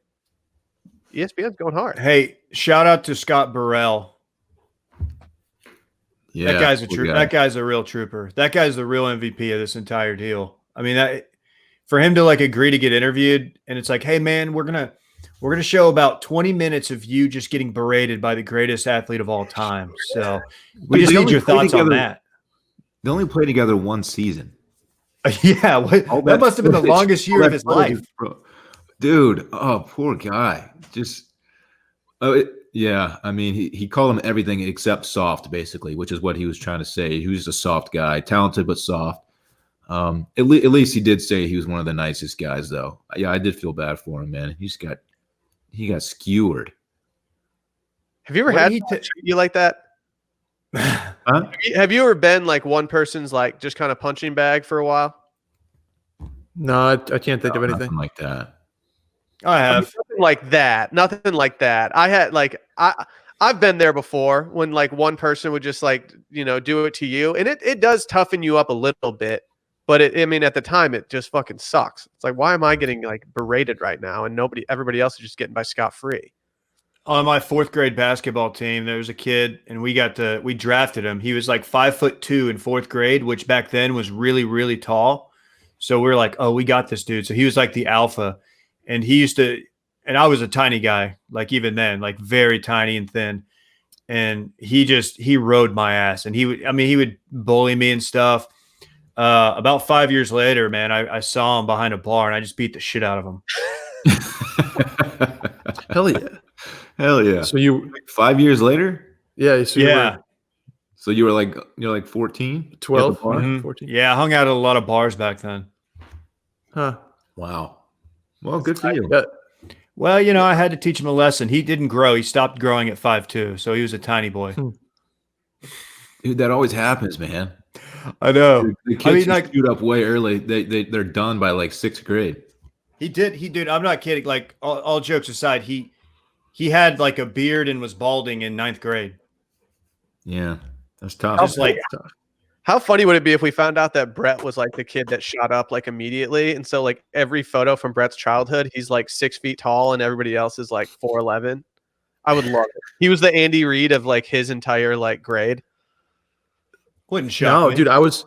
ESPN's going hard. Hey, shout out to Scott Burrell. Yeah. That guy's a poor trooper. guy. That guy's a real trooper. That guy's the real MVP of this entire deal. I mean, for him to like agree to get interviewed, and it's like, hey man, we're gonna show about 20 minutes of you just getting berated by the greatest athlete of all time. So we just They need only your played thoughts on together- that. They only played together one season. Yeah, that must have been the footage- longest year all of that his footage, life. bro. Dude, oh, poor guy. Just, yeah. I mean, he called him everything except soft, basically, which is what he was trying to say. He was just a soft guy, talented but soft. At least he did say he was one of the nicest guys, though. Yeah, I did feel bad for him, man. He got skewered. Have you ever What had did he someone treat you like that? Huh? Have you ever been like one person's like just kind of punching bag for a while? No, I can't think of anything. Nothing like that. I have. Nothing like that. Nothing like that. I had like I've been there before when like one person would just like do it to you, and it does toughen you up a little bit. But I mean, at the time, it just fucking sucks. It's like, why am I getting like berated right now, and everybody else is just getting by scot free? On my 4th grade basketball team, there was a kid, and we drafted him. He was like 5'2" in 4th grade, which back then was really, really tall. So we were like, oh, we got this dude. So he was like the alpha, and and I was a tiny guy, like even then, like very tiny and thin. And he rode my ass, and he would bully me and stuff. About 5 years later, man, I saw him behind a bar, and I just beat the shit out of him. Hell yeah. Hell yeah. So you, 5 years later? yeah. So you Yeah. were So you were like 14? 12, Mhm. 14. Yeah, I hung out at a lot of bars back then. Huh. Wow. Well, good for you. Yeah. Well, I had to teach him a lesson. He didn't grow. He stopped growing at 5'2", so he was a tiny boy. Dude, that always happens, man. I know. The kids who like shoot up way early, they're done by like 6th grade. he did. I'm not kidding. Like all jokes aside, he had like a beard and was balding in 9th grade. Yeah, that's tough. Just like How funny would it be if we found out that Brett was like the kid that shot up like immediately, and so like every photo from Brett's childhood, he's like 6 feet tall, and everybody else is like 4'11". I would love it. He was the Andy Reid of like his entire like grade. wouldn't shock No, me. dude, I was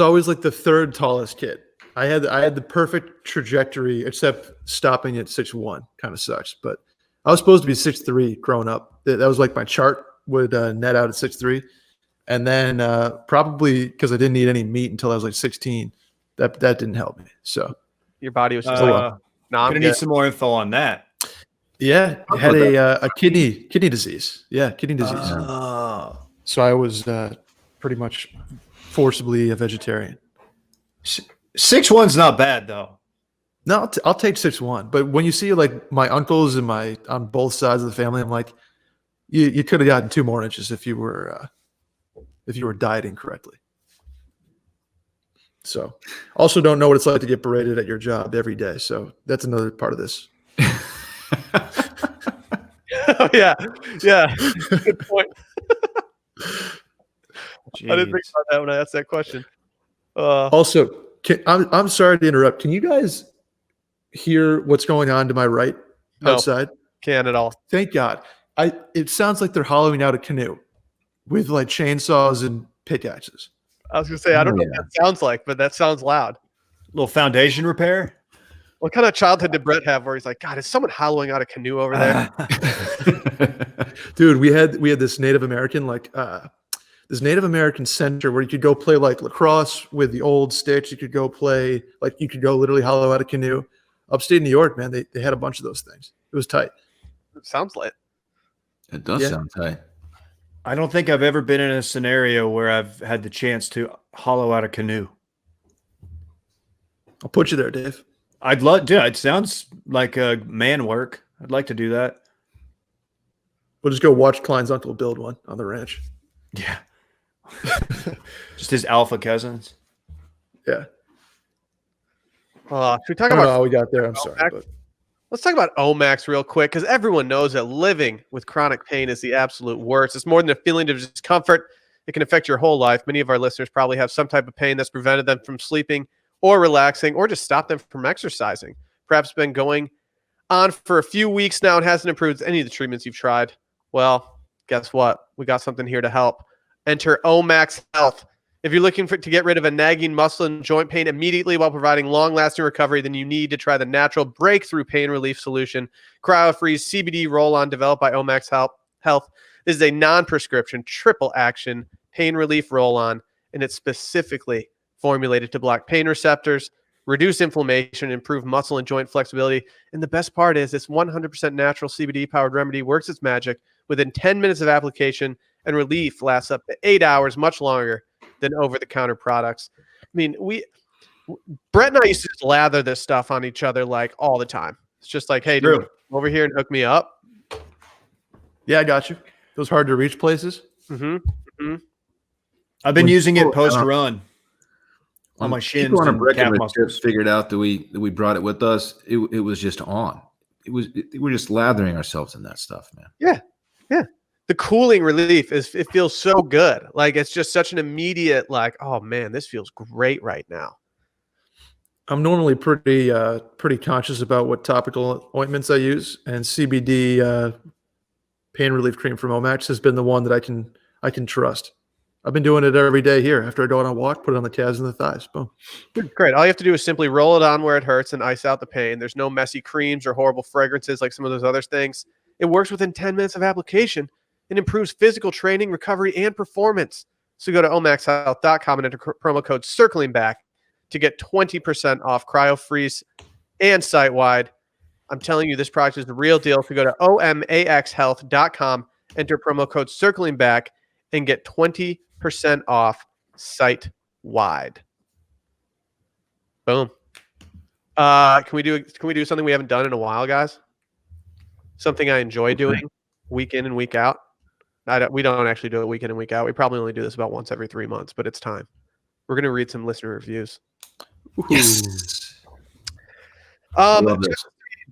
always like the 3rd tallest kid. I had the perfect trajectory, except stopping at 6'1" kind of sucks. But I was supposed to be 6'3" growing up. That was like my chart would net out at 6'3", and then probably because I didn't eat any meat until I was like 16, that didn't help me. So Your body was just like, nah, I'm Gonna good. need some more info on that. yeah, I had a kidney disease. Yeah, kidney disease. Oh. So I was pretty much forcibly a vegetarian. 6'1's not bad though. No, I'll take 6'1". But when you see like my uncles and on both sides of the family, I'm like, you could have gotten 2 more inches if you were dieting correctly. So, also don't know what it's like to get berated at your job every day. So that's another part of this. Oh, yeah. Good point. I didn't think Jeez. about that when I asked that question. Also, I'm sorry to interrupt. Can you guys hear what's going on to my right No. outside? Can't at all. Thank God. It sounds like they're hollowing out a canoe with like chainsaws and pickaxes. I was gonna say I don't know what that sounds like, but that sounds loud. Little foundation repair. What kind of childhood did Brett have where he's like, God, is someone hollowing out a canoe over there? Dude, we had this Native American this Native American center where you could go play like lacrosse with the old sticks. You could go play you could go literally hollow out a canoe. Upstate New York, man, they had a bunch of those things. It was tight. It sounds lit. It does sound tight. I don't think I've ever been in a scenario where I've had the chance to hollow out a canoe. I'll put you there, Dave. I'd love to. It sounds like man work. I'd like to do that. We'll just go watch Klein's uncle build one on the ranch. Yeah. Just his alpha cousins. Yeah. Should we talk I don't know about how we got there. I'm sorry. But Let's talk about Omax real quick, because everyone knows that living with chronic pain is the absolute worst. It's more than a feeling of discomfort. It can affect your whole life. Many of our listeners probably have some type of pain that's prevented them from sleeping or relaxing or just stopped them from exercising. Perhaps been going on for a few weeks now and hasn't improved any of the treatments you've tried. Well, guess what? We got something here to help. Enter Omax Health. If you're looking to get rid of a nagging muscle and joint pain immediately while providing long-lasting recovery, then you need to try the natural breakthrough pain relief solution, CryoFreeze CBD Roll-On, developed by Omax Health. This is a non-prescription, triple-action pain relief roll-on, and it's specifically formulated to block pain receptors, reduce inflammation, improve muscle and joint flexibility. And the best part is this 100% natural CBD-powered remedy works its magic within 10 minutes of application, and relief lasts up to 8 hours, much longer than over-the-counter products. I mean, Brett and I used to just lather this stuff on each other like all the time. It's just like, hey, dude, come over here and hook me up. yeah, I got you. Those hard to reach places. I've been using it post-run on my shins people on a and break calf and muscles. figured out that we brought it with us. It was just on. We're just lathering ourselves in that stuff, man. Yeah. The cooling relief it feels so good. Like it's just such an immediate, like, oh man, this feels great right now. I'm normally pretty conscious about what topical ointments I use, and CBD pain relief cream from Omax has been the one that I can trust. I've been doing it every day here. After I go on a walk, put it on the calves and the thighs. Boom. Great. All you have to do is simply roll it on where it hurts and ice out the pain. There's no messy creams or horrible fragrances like some of those other things. It works within 10 minutes of application and improves physical training, recovery, and performance. So go to omaxhealth.com and enter promo code CirclingBack to get 20% off CryoFreeze and site-wide. I'm telling you, this product is the real deal. So go to omaxhealth.com, enter promo code CirclingBack, and get 20% off site-wide. Boom. Can we do something we haven't done in a while, guys? Something I enjoy doing week in and week out. We don't actually do it week in and week out. We probably only do this about once every 3 months, but it's time. We're going to read some listener reviews. Yes.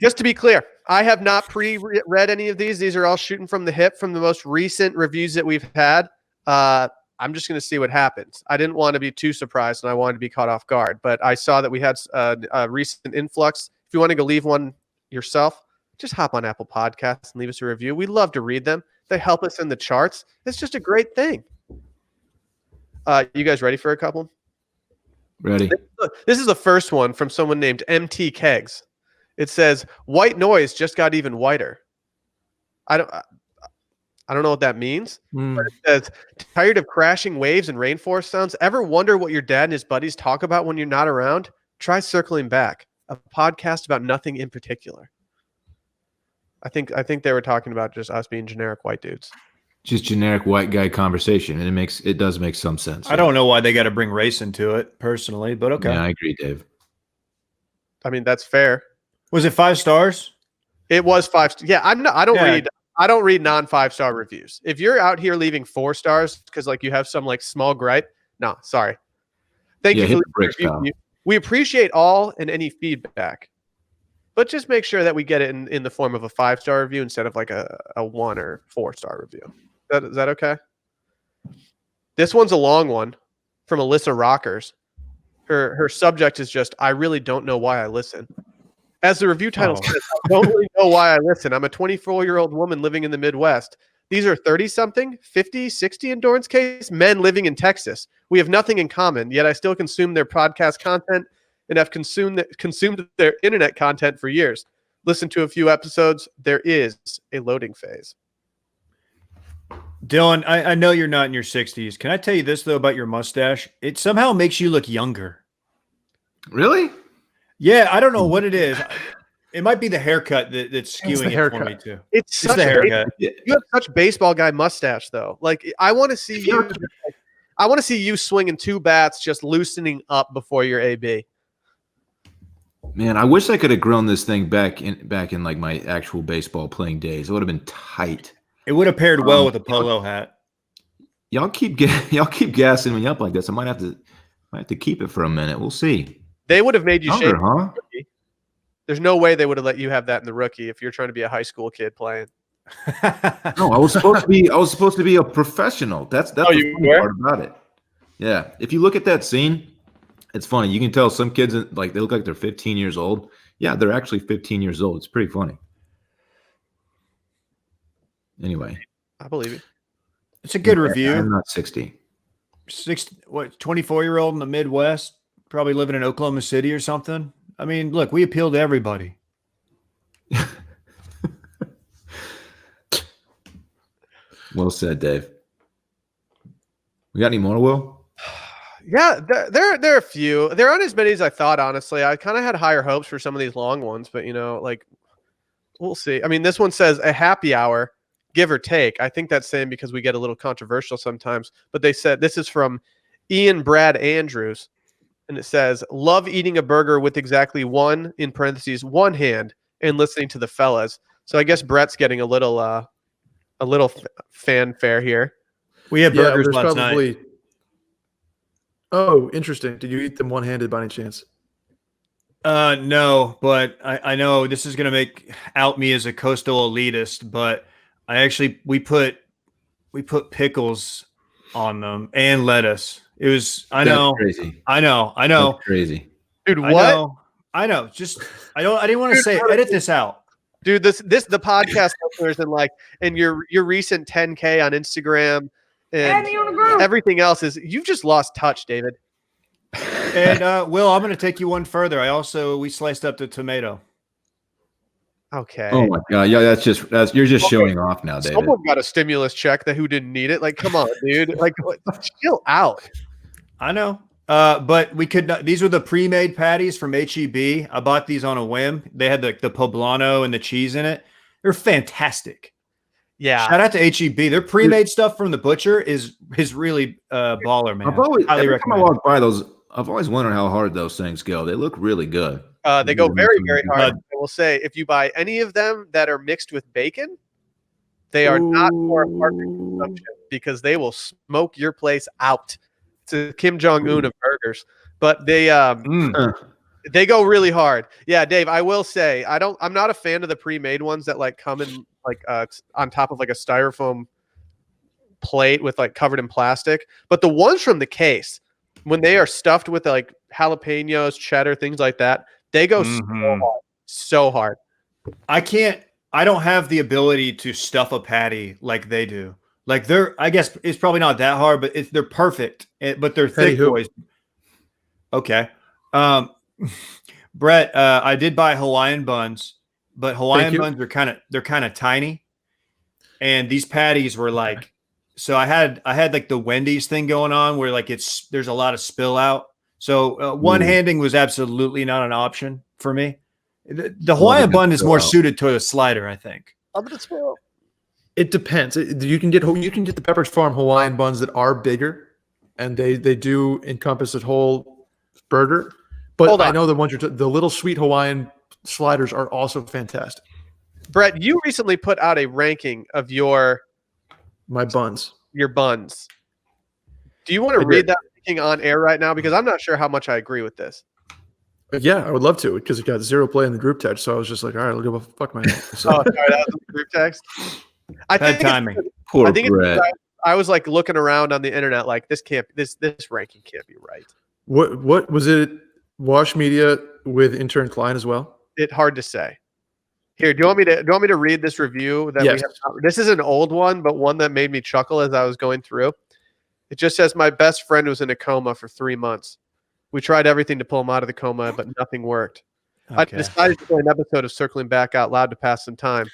Just to be clear, I have not pre-read any of these. These are all shooting from the hip from the most recent reviews that we've had. I'm just going to see what happens. I didn't want to be too surprised, and I wanted to be caught off guard. But I saw that we had a recent influx. If you want to go leave one yourself, just hop on Apple Podcasts and leave us a review. We love to read them. They help us in the charts. It's just a great thing. You guys ready for a couple? Ready. This is the first one from someone named MT Kegs. It says, white noise just got even whiter. I don't know what that means. But it says, tired of crashing waves and rainforest sounds? Ever wonder what your dad and his buddies talk about when you're not around? Try Circling Back, a podcast about nothing in particular. I think they were talking about just us being generic white dudes. Just generic white guy conversation, and it does make some sense. I don't know why they got to bring race into it personally, but okay. Yeah, I agree, Dave. I mean, that's fair. Was it 5 stars? It was 5. Yeah, I don't read non 5-star reviews. If you're out here leaving 4 stars because like you have some like small gripe, no, sorry. Thank you for the review. We appreciate all and any feedback, but just make sure that we get it in the form of a 5-star review instead of like a 1 or 4-star review. Is that okay? This one's a long one from Alyssa Rockers. Her subject is just, I really don't know why I listen. As the review title says, I don't really know why I listen. I'm a 24-year-old woman living in the Midwest. These are 30-something, 50, 60 in Dorn's case, men living in Texas. We have nothing in common, yet I still consume their podcast content and have consumed their internet content for years. Listen to a few episodes. There is a loading phase. Dylan, I know you're not in your 60s. Can I tell you this, though, about your mustache? It somehow makes you look younger. Really? Yeah, I don't know what it is. It might be the haircut that's skewing it for me, too. It's such the a haircut. you have such baseball guy mustache, though. Like, I want to see you. I want to see you swinging 2 bats, just loosening up before your AB. Man, I wish I could have grown this thing back in like my actual baseball playing days. It would have been tight. It would have paired well with a polo hat. Y'all keep gassing me up like this. I might have to keep it for a minute. We'll see. They would have made you shave. Huh? There's no way they would have let you have that in the rookie if you're trying to be a high school kid playing. No, I was supposed to be a professional. That's the funny part about it. Yeah. If you look at that scene, it's funny. You can tell some kids like they look like they're 15 years old. Yeah, they're actually 15 years old. It's pretty funny. Anyway, I believe it. It's a good review. I'm not 60. 24-year-old in the Midwest, probably living in Oklahoma City or something. I mean, look, we appeal to everybody. Well said, Dave. We got any more, Will? Yeah, there are a few. There aren't as many as I thought, honestly. I kind of had higher hopes for some of these long ones, but like we'll see. I mean, this one says a happy hour, give or take. I think that's saying because we get a little controversial sometimes, but they said this is from Ian Brad Andrews, and it says, love eating a burger with exactly one, in parentheses, one hand, and listening to the fellas. So I guess Brett's getting a little fanfare here. We had burgers last night. Oh, interesting. Did you eat them one-handed by any chance? No, but I know this is going to out me as a coastal elitist, but we put pickles on them and lettuce. It was, That's crazy. I know. That's crazy. Dude, what? I know. Just, I didn't want to say, edit this out. Dude, the podcast listeners and your recent 10K on Instagram and everything else you've just lost touch, David. And Will, I'm going to take you one further. We sliced up the tomato. Okay. Oh my God. Yeah, you're just showing off now, David. Someone got a stimulus check who didn't need it. Like, come on, dude. Like, chill out. I know. But we could not. These were the pre-made patties from HEB. I bought these on a whim. They had the poblano and the cheese in it. They're fantastic. Yeah. Shout out to HEB. Their pre-made stuff from the butcher is really baller, man. Every time I walk by those, I've always wondered how hard those things go. They look really good. They go very, very hard. I will say, if you buy any of them that are mixed with bacon, they are not for apartment consumption because they will smoke your place out. It's a Kim Jong-Un of burgers, but they go really hard. Yeah, Dave, I will say I'm not a fan of the pre-made ones that come in on top of a styrofoam plate with covered in plastic. But the ones from the case, when they are stuffed with jalapenos, cheddar, things like that, they go so hard. I don't have the ability to stuff a patty like they do. I guess it's probably not that hard, but they're perfect. But they're thick boys. Okay. Brett, I did buy Hawaiian buns, but Hawaiian buns are kind of tiny. And these patties were so I had the Wendy's thing going on where there's a lot of spill out. So one-handing was absolutely not an option for me. The Hawaiian bun is more suited to a slider, I think. It depends. You can get the Pepperidge Farm Hawaiian buns that are bigger, and they do encompass a whole burger. But I know the ones the little sweet Hawaiian sliders are also fantastic. Brett, you recently put out a ranking of your buns. Your buns. Do you want to read that ranking on air right now? Because I'm not sure how much I agree with this. Yeah, I would love to because it got 0 play in the group text. So I was just like, all right, I'll go fuck my head. So. Oh, sorry, that was in the group text. Bad timing. Poor Brett. I was looking around on the internet this ranking can't be right. What was it? Wash Media with intern Klein as well? It's hard to say. Here, do you want me to read this review that we have? This is an old one, but one that made me chuckle as I was going through. It just says, my best friend was in a coma for 3 months. We tried everything to pull him out of the coma, but nothing worked. I Okay. decided to play an episode of Circling Back out loud to pass some time.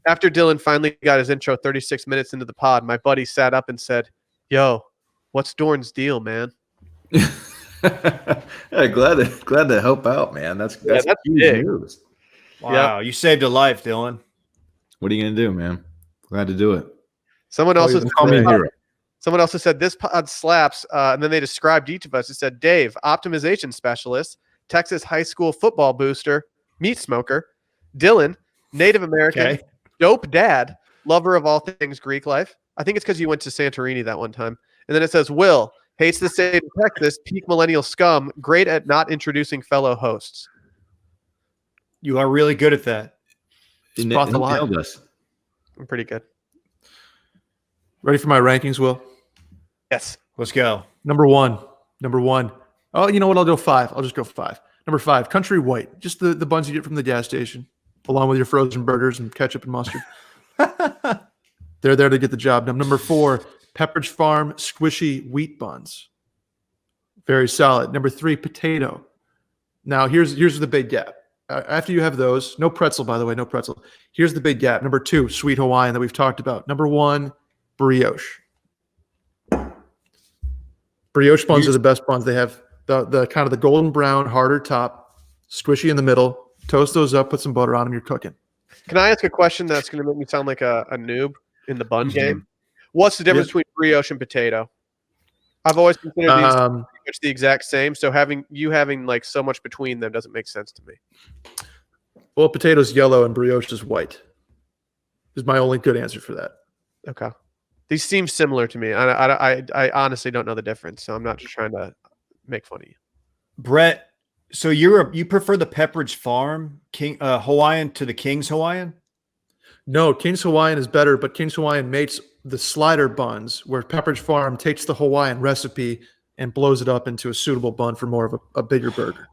After Dylan finally got his intro 36 minutes into the pod, my buddy sat up and said, "Yo, what's Dorn's deal, man?" Hey, glad to help out, man. That's that's huge big. news. Wow, you saved a life, Dylan. What are you gonna do, man? Glad to do it. Someone else Call me a hero. Someone else said this pod slaps, and then they described each of us. It said Dave, optimization specialist, Texas high school football booster, meat smoker, Dylan, Native American, Okay. dope dad, lover of all things Greek life. I think it's because you went to Santorini that one time. And then it says Will, hates the state of Texas, peak millennial scum, great at not introducing fellow hosts. You are really good at that. Spot the line. Nailed us. I'm pretty good. Ready for my rankings, Will? Yes. Let's go. Number one. Oh, you know what? I'll go 5. I'll just go 5. Number 5, Country White. Just the buns you get from the gas station, along with your frozen burgers and ketchup and mustard. They're there to get the job done. Number 4, Pepperidge Farm squishy wheat buns. Very solid. Number 3, potato. Now, here's the big gap. After you have those, no pretzel, by the way, no pretzel. Here's the big gap. Number 2, sweet Hawaiian that we've talked about. Number 1, brioche. Brioche buns are the best buns. They have the kind of the golden brown, harder top, squishy in the middle. Toast those up, put some butter on them. You're cooking. Can I ask a question that's going to make me sound like a noob in the bun game? What's the difference between brioche and potato? I've always considered these pretty much the exact same. So having like so much between them doesn't make sense to me. Well, potato's yellow and brioche is white. Is my only good answer for that. Okay. These seem similar to me. I honestly don't know the difference, so I'm not just trying to make fun of you. Brett, so you prefer the Pepperidge Farm Hawaiian to the King's Hawaiian? No, King's Hawaiian is better, but King's Hawaiian makes the slider buns where Pepperidge Farm takes the Hawaiian recipe and blows it up into a suitable bun for more of a bigger burger.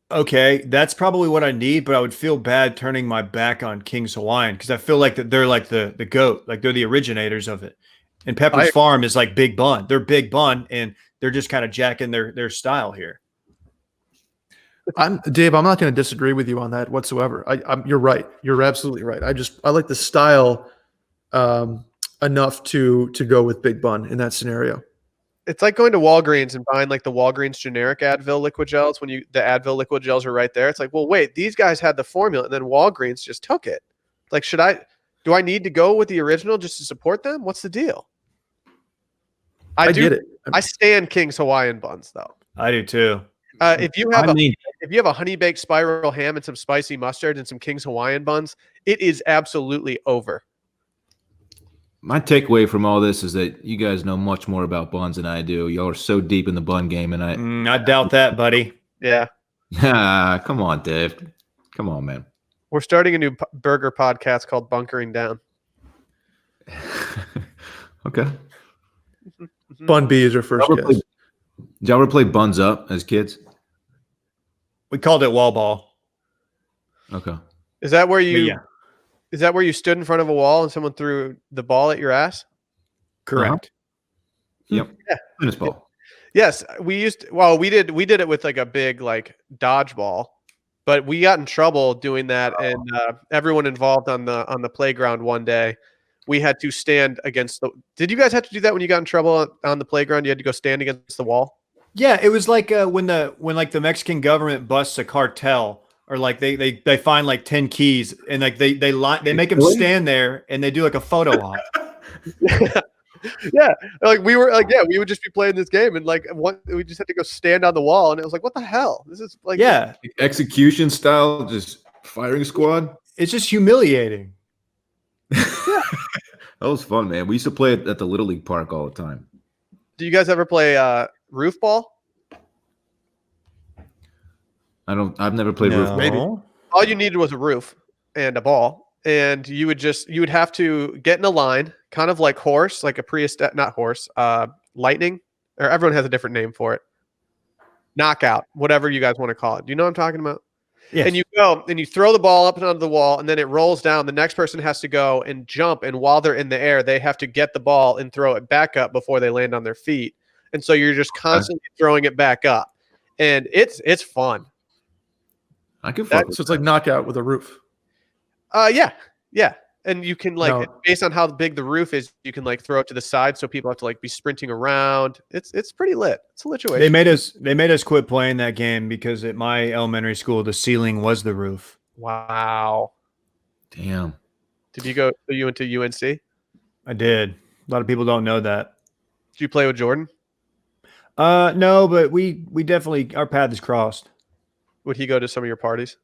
Okay, that's probably what I need, but I would feel bad turning my back on King's Hawaiian because I feel like that they're like the GOAT, like they're the originators of it. And Pepperidge Farm is like big bun. They're big bun, and they're just kind of jacking their style here. Dave, I'm not going to disagree with you on that whatsoever. You're right. You're absolutely right. I like the style enough to go with big bun in that scenario. It's like going to Walgreens and buying like the Walgreens generic Advil liquid gels when the Advil liquid gels are right there. It's like, well, wait, these guys had the formula and then Walgreens just took it. Like, do I need to go with the original just to support them? What's the deal? I do get it. I stand King's Hawaiian buns though. I do too. If you have a honey baked spiral ham and some spicy mustard and some King's Hawaiian buns, it is absolutely over. My takeaway from all this is that you guys know much more about buns than I do. Y'all are so deep in the bun game, and I doubt that, buddy. Yeah. Come on, Dave. Come on, man. We're starting a new burger podcast called Bunkering Down. Okay. Bun B is your first guess. Did y'all ever play Buns Up as kids? We called it wall ball. Okay. Is that where you stood in front of a wall and someone threw the ball at your ass? Correct. Yep. Yeah. Tennis ball. Yes, we did it with like a big like dodgeball, but we got in trouble doing that, and everyone involved on the playground one day, we had to stand against the. Did you guys have to do that when you got in trouble on the playground? You had to go stand against the wall. Yeah, it was like when like the Mexican government busts a cartel. Or like they find like 10 keys and like they make them stand there and they do like a photo op. Yeah, like we would just be playing this game and like we just had to go stand on the wall and it was like, what the hell? This is like execution style, just firing squad. It's just humiliating. That was fun, man. We used to play it at the Little League Park all the time. Do you guys ever play roof ball? I've never played roof. Maybe all you needed was a roof and a ball, and you would have to get in a line, kind of like horse, like a not horse, lightning, or everyone has a different name for it. Knockout, whatever you guys want to call it. Do you know what I'm talking about? Yes. And you go and you throw the ball up and onto the wall, and then it rolls down. The next person has to go and jump, and while they're in the air, they have to get the ball and throw it back up before they land on their feet. and so you're just constantly throwing it back up, and it's fun. I can So fuck it's like knockout with a roof. Yeah. And you can like No. based on how big the roof is, you can like throw it to the side so people have to like be sprinting around. It's pretty lit. It's a lit They situation. made us quit playing that game because at my elementary school the ceiling was the roof. Wow. Damn. Did you go? So you went to UNC? I did. A lot of people don't know that. Did you play with Jordan? No, but we definitely our paths crossed. Would he go to some of your parties?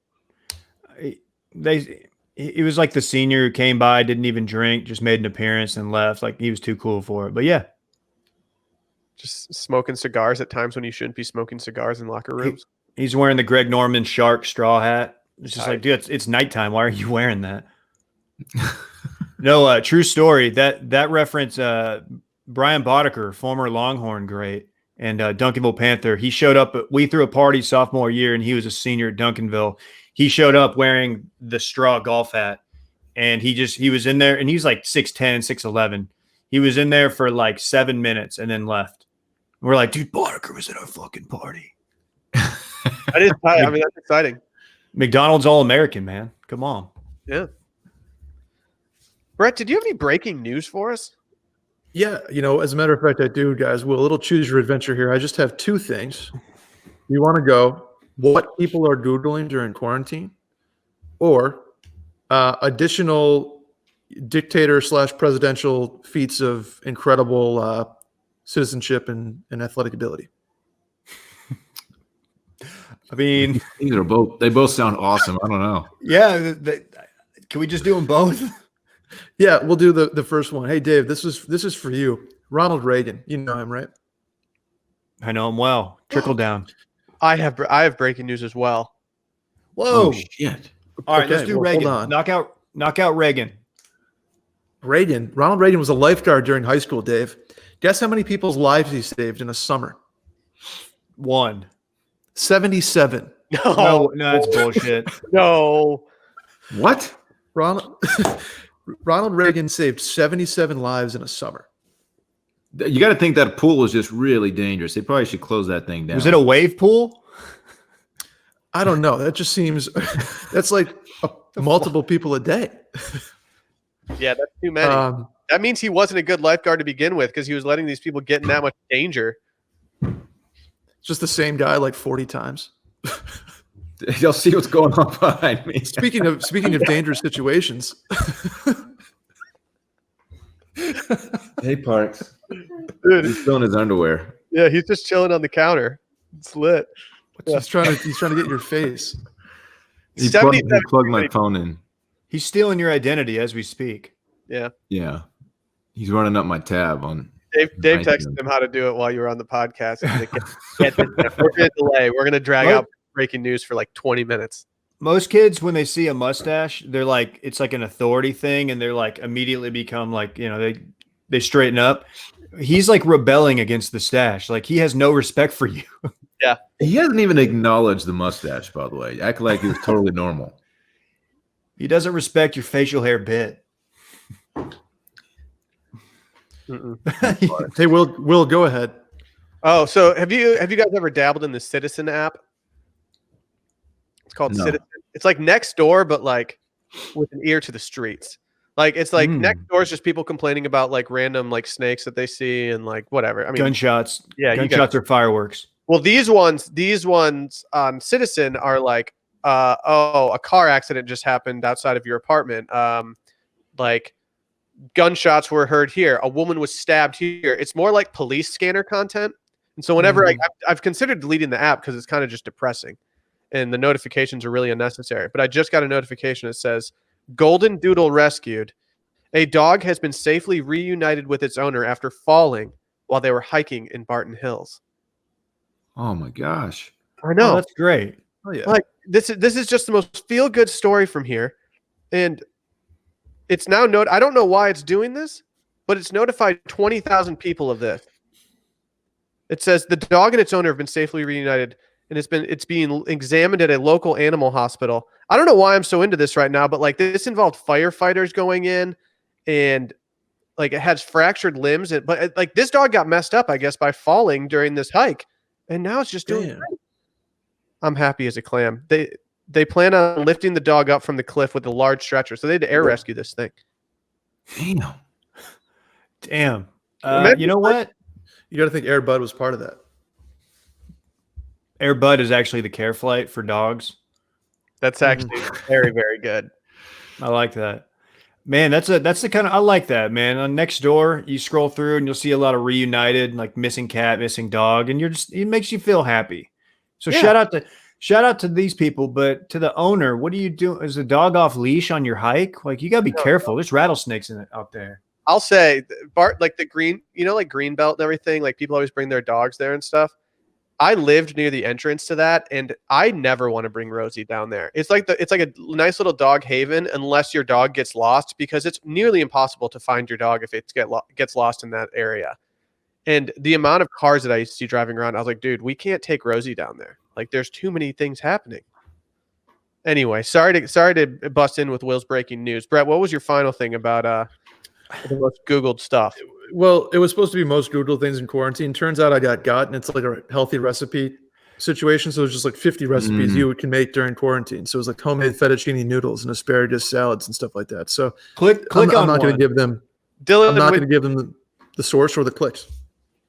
He was like the senior who came by, didn't even drink, just made an appearance and left. Like he was too cool for it. But yeah, Just smoking cigars at times when you shouldn't be smoking cigars in locker rooms. he's wearing the Greg Norman shark straw hat. It's just Tight. like, dude, it's nighttime. Why are you wearing that? No, true story. That reference, Brian Boddicker, former Longhorn great, and Duncanville Panther. He showed up. We threw a party sophomore year, and he was a senior at Duncanville. He showed up wearing the straw golf hat, and he was in there, and he's like 6'10", 6'11". He was in there for like 7 minutes and then left. We're like, dude, Boddicker was at our fucking party. That is tight. I mean, that's exciting. McDonald's All-American, man. Come on. Yeah. Brett, did you have any breaking news for us? Yeah, as a matter of fact, I do, guys. Well, a little choose your adventure here. I just have two things. You want to go what people are Googling during quarantine, or additional dictator/presidential feats of incredible citizenship and athletic ability. I mean, they both sound awesome. I don't know. yeah. Can we just do them both? Yeah, we'll do the first one. Hey, Dave, this is for you. Ronald Reagan. You know him, right? I know him well. Trickle down. I have breaking news as well. Whoa. Oh shit. All right, Okay, let's do well, hold Reagan. on. Knock out Reagan. Ronald Reagan was a lifeguard during high school, Dave. Guess how many people's lives he saved in a summer? 1. 77. No, that's bullshit. No. What? Ronald Reagan saved 77 lives in a summer. You got to think that pool was just really dangerous. They probably should close that thing down. Was it a wave pool? I don't know. That just seems that's like multiple people a day. Yeah, that's too many. That means he wasn't a good lifeguard to begin with because he was letting these people get in that much danger. Just the same guy like 40 times. You'll see what's going on behind me. Speaking of dangerous situations. Hey, Parks. Dude, He's still in his underwear. yeah, he's just chilling on the counter. It's lit. He's trying to get your face. He 77 plugged my phone in. He's stealing your identity as we speak. Yeah. Yeah. He's running up my tab on. Dave texted him how to do it while you were on the podcast. We're going to delay. We're going to drag out breaking news for like 20 minutes. Most kids, when they see a mustache, they're like, it's like an authority thing, and they're like immediately become like, they straighten up. He's like rebelling against the stash. Like he has no respect for you. Yeah. He hasn't even acknowledged the mustache, by the way. Act like it was totally normal. He doesn't respect your facial hair bit. Hey, Will, go ahead. Oh, so have you guys ever dabbled in the Citizen app? It's called Citizen. It's like Nextdoor, but like with an ear to the streets. Like it's like Nextdoor is just people complaining about like random like snakes that they see and like whatever. I mean, gunshots. Yeah, gunshots are fireworks. Well, these ones on Citizen are like, a car accident just happened outside of your apartment. Like gunshots were heard here. A woman was stabbed here. It's more like police scanner content. And so whenever I've considered deleting the app because it's kind of just depressing and the notifications are really unnecessary. But I just got a notification that says Golden Doodle rescued. A dog has been safely reunited with its owner after falling while they were hiking in Barton Hills. Oh my gosh. I know. Oh, that's great. Oh yeah. Like this is just the most feel good story from here. And it's now I don't know why it's doing this, but it's notified 20,000 people of this. It says the dog and its owner have been safely reunited, and it's being examined at a local animal hospital. I don't know why I'm so into this right now, but like this involved firefighters going in and like it has fractured limbs, but like this dog got messed up, I guess, by falling during this hike, and now it's just doing great. I'm happy as a clam. They plan on lifting the dog up from the cliff with a large stretcher, so they had to air rescue this thing. Damn. You know what? You got to think Air Bud was part of that. Air Bud is actually the care flight for dogs. That's actually very, very good. I like that. Man, that's the kind of, I like that, man. On Next Door, you scroll through and you'll see a lot of reunited, like missing cat, missing dog, and it makes you feel happy. So shout out to these people, but to the owner, what do you do? Is the dog off leash on your hike? Like, you gotta be careful. There's rattlesnakes out there. I'll say, Bart, like the green, like Greenbelt and everything, like people always bring their dogs there and stuff. I lived near the entrance to that, and I never want to bring Rosie down there. It's like a nice little dog haven, unless your dog gets lost, because it's nearly impossible to find your dog if it gets lost in that area. And the amount of cars that I used to see driving around, I was like, dude, we can't take Rosie down there. Like, there's too many things happening. Anyway, sorry to bust in with Will's breaking news. Brett, what was your final thing about the most Googled stuff? Well, it was supposed to be most Googled things in quarantine. Turns out I got, and it's like a healthy recipe situation. So it's just like 50 recipes you can make during quarantine. So it was like homemade fettuccine noodles and asparagus salads and stuff like that. So click I'm on not going to give them, Dylan. I'm not going to give them the source or the clicks.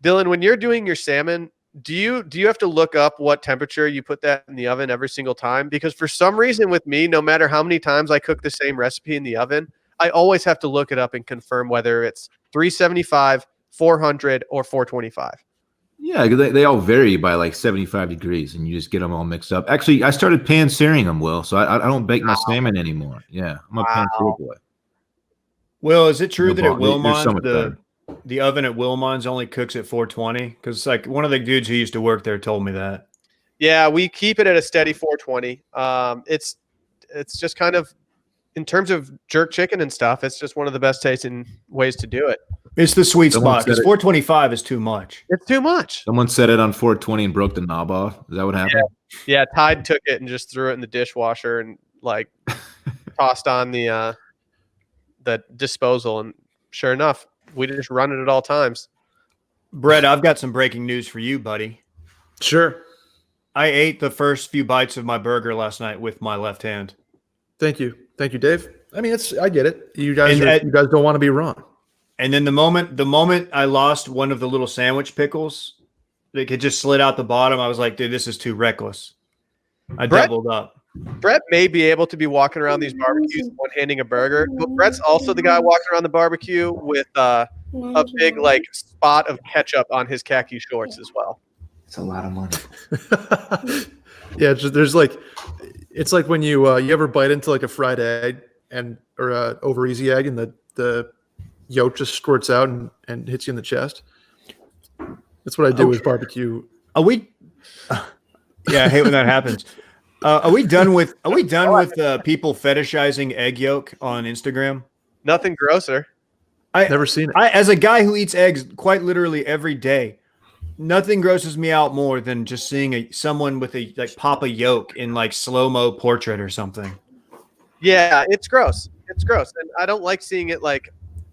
Dylan, when you're doing your salmon, do you have to look up what temperature you put that in the oven every single time? Because for some reason with me, no matter how many times I cook the same recipe in the oven, I always have to look it up and confirm whether it's 375, 400, or 425. Yeah, they all vary by like 75 degrees, and you just get them all mixed up. Actually, I started pan-searing them, Will, so I don't bake my salmon anymore. Yeah, I'm a pan-sear boy. Will, is it true that at so Wilmont, the oven at Wilmont's only cooks at 420? Because like one of the dudes who used to work there told me that. Yeah, we keep it at a steady 420. It's just kind of, in terms of jerk chicken and stuff, it's just one of the best tasting ways to do it. It's the sweet spot, because 425 is too much. It's too much. Someone set it on 420 and broke the knob off. Is that what happened? Yeah, Tide took it and just threw it in the dishwasher and like tossed on the disposal. And sure enough, we just run it at all times. Brett, I've got some breaking news for you, buddy. Sure. I ate the first few bites of my burger last night with my left hand. Thank you, Dave. I mean, I get it. You guys don't want to be wrong. And then the moment I lost one of the little sandwich pickles, like it just slid out the bottom, I was like, dude, this is too reckless. I doubled up. Brett may be able to be walking around these barbecues one-handing a burger, but Brett's also the guy walking around the barbecue with a big like spot of ketchup on his khaki shorts as well. It's a lot of money. Yeah, there's like, it's like when you ever bite into like a fried egg or a over easy egg, and the yolk just squirts out and hits you in the chest. That's what I do with barbecue. Are we? Yeah, I hate when that happens. Are we done with people fetishizing egg yolk on Instagram? Nothing grosser. Never seen it. As a guy who eats eggs quite literally every day, nothing grosses me out more than just seeing someone with a like pop a yolk in like slow-mo portrait or something. Yeah, it's gross. It's gross, and I don't like seeing it. Like,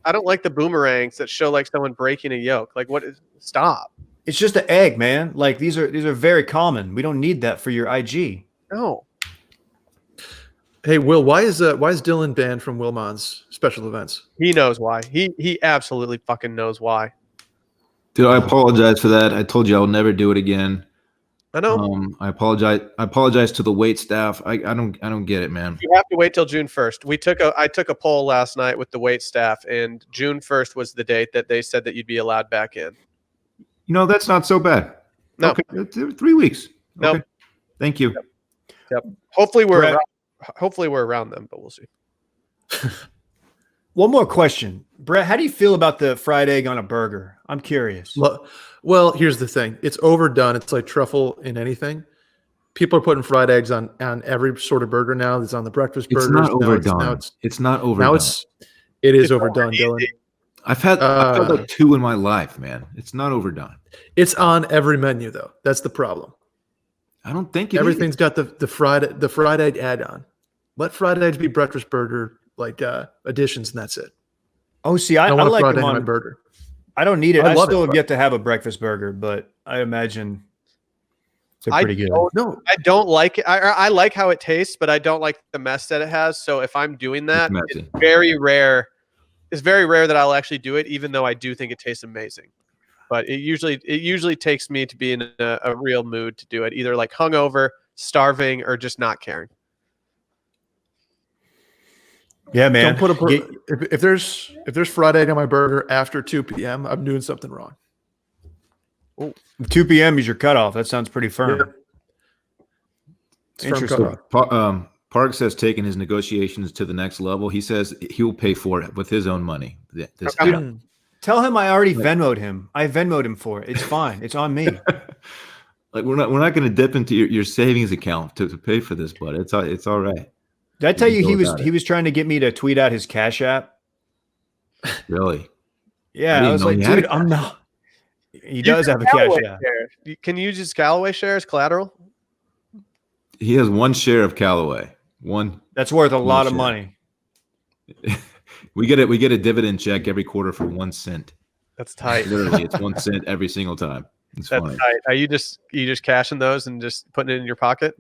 I don't like the boomerangs that show like someone breaking a yolk. Like, what is? Stop. It's just an egg, man. Like these are very common. We don't need that for your IG. No. Hey, Will, why is Dylan banned from Wilmon's special events? He knows why. He absolutely fucking knows why. Dude, I apologize for that. I told you I'll never do it again. I know. I apologize. I apologize to the wait staff. I don't get it, man. You have to wait till June 1st. I took a poll last night with the wait staff, and June 1st was the date that they said that you'd be allowed back in. You know, that's not so bad. No. Okay. 3 weeks. Nope. Okay. Thank you. Yep. Hopefully we're around them, but we'll see. One more question. Brett, how do you feel about the fried egg on a burger? I'm curious. Well, here's the thing. It's overdone. It's like truffle in anything. People are putting fried eggs on every sort of burger now. It's on the breakfast burgers. It's not overdone. It's not overdone. Now it is overdone, Dylan. I've had like 2 in my life, man. It's not overdone. It's on every menu though. That's the problem. I don't think everything's got the fried egg add-on. Let fried eggs be breakfast burger like additions, and that's it. Oh, see, I want a like Friday them night on. burger. I don't need it. I I love still it, have yet to have a breakfast burger, but I imagine they're I pretty good. No, I don't like it. I like how it tastes, but I don't like the mess that it has. So if I'm doing that, It's messy. very rare. It's very rare that I'll actually do it, even though I do think it tastes amazing. But it usually takes me to be in a real mood to do it, either like hungover, starving, or just not caring. Yeah, man. don't put if there's fried egg on my burger after 2 p.m., I'm doing something wrong. 2 p.m. is your cutoff. That sounds pretty firm. Yep. It's firm Interesting. cutoff. Parks has taken his negotiations to the next level. He says he'll pay for it with his own money. This Okay. app. Tell him I already Venmoed him. I Venmoed him for it. It's fine. It's on me. Like we're not going to dip into your savings account to pay for this, but it's all right. Did I tell you Go about he was trying to get me to tweet out his Cash App? Really? Yeah, I didn't was know like, he had a dude, I'm Cash not. He does have a Cash Callaway App. shares. Can you use his Callaway shares collateral? He has one share of Callaway. One. That's worth a lot of share. money. We get a dividend check every quarter for 1 cent. That's tight. Literally, it's 1 cent every single time. It's That's funny. tight. Are you just cashing those and just putting it in your pocket?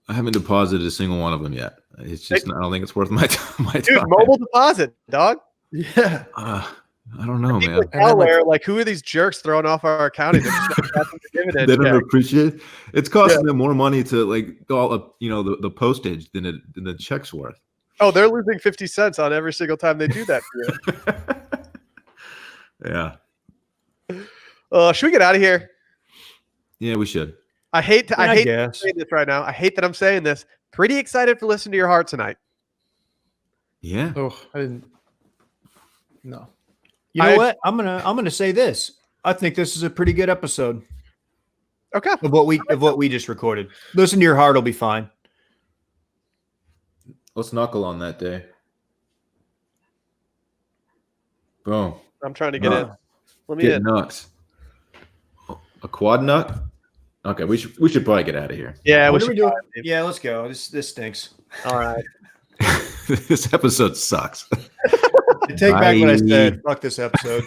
I haven't deposited a single one of them yet. It's just I don't think it's worth my time. Dude, mobile deposit, dog. Yeah. I don't know, People man. at Callaway are like, who are these jerks throwing off our accounting? They're just not cashing the dividend They don't check. appreciate it. It's costing them more money to like go up, the postage than the check's worth. Oh, they're losing 50 cents on every single time they do that for you. Yeah. Should we get out of here? Yeah, we should. I hate that I'm guess. saying this right now. I hate that I'm saying this. Pretty excited to listen to your heart tonight. Yeah. Oh, I didn't. No. You know what? I'm gonna say this. I think this is a pretty good episode Okay. of what we just recorded. Listen to your heart; will be fine. Let's knuckle on that day. Boom. I'm trying to get in. Let me Get in. nuts. A quad nut? Okay, we should probably get out of here. Yeah, What we are we should. doing? Yeah, let's go. This stinks. All right. This episode sucks. I take back what I Bye. said. Fuck this episode.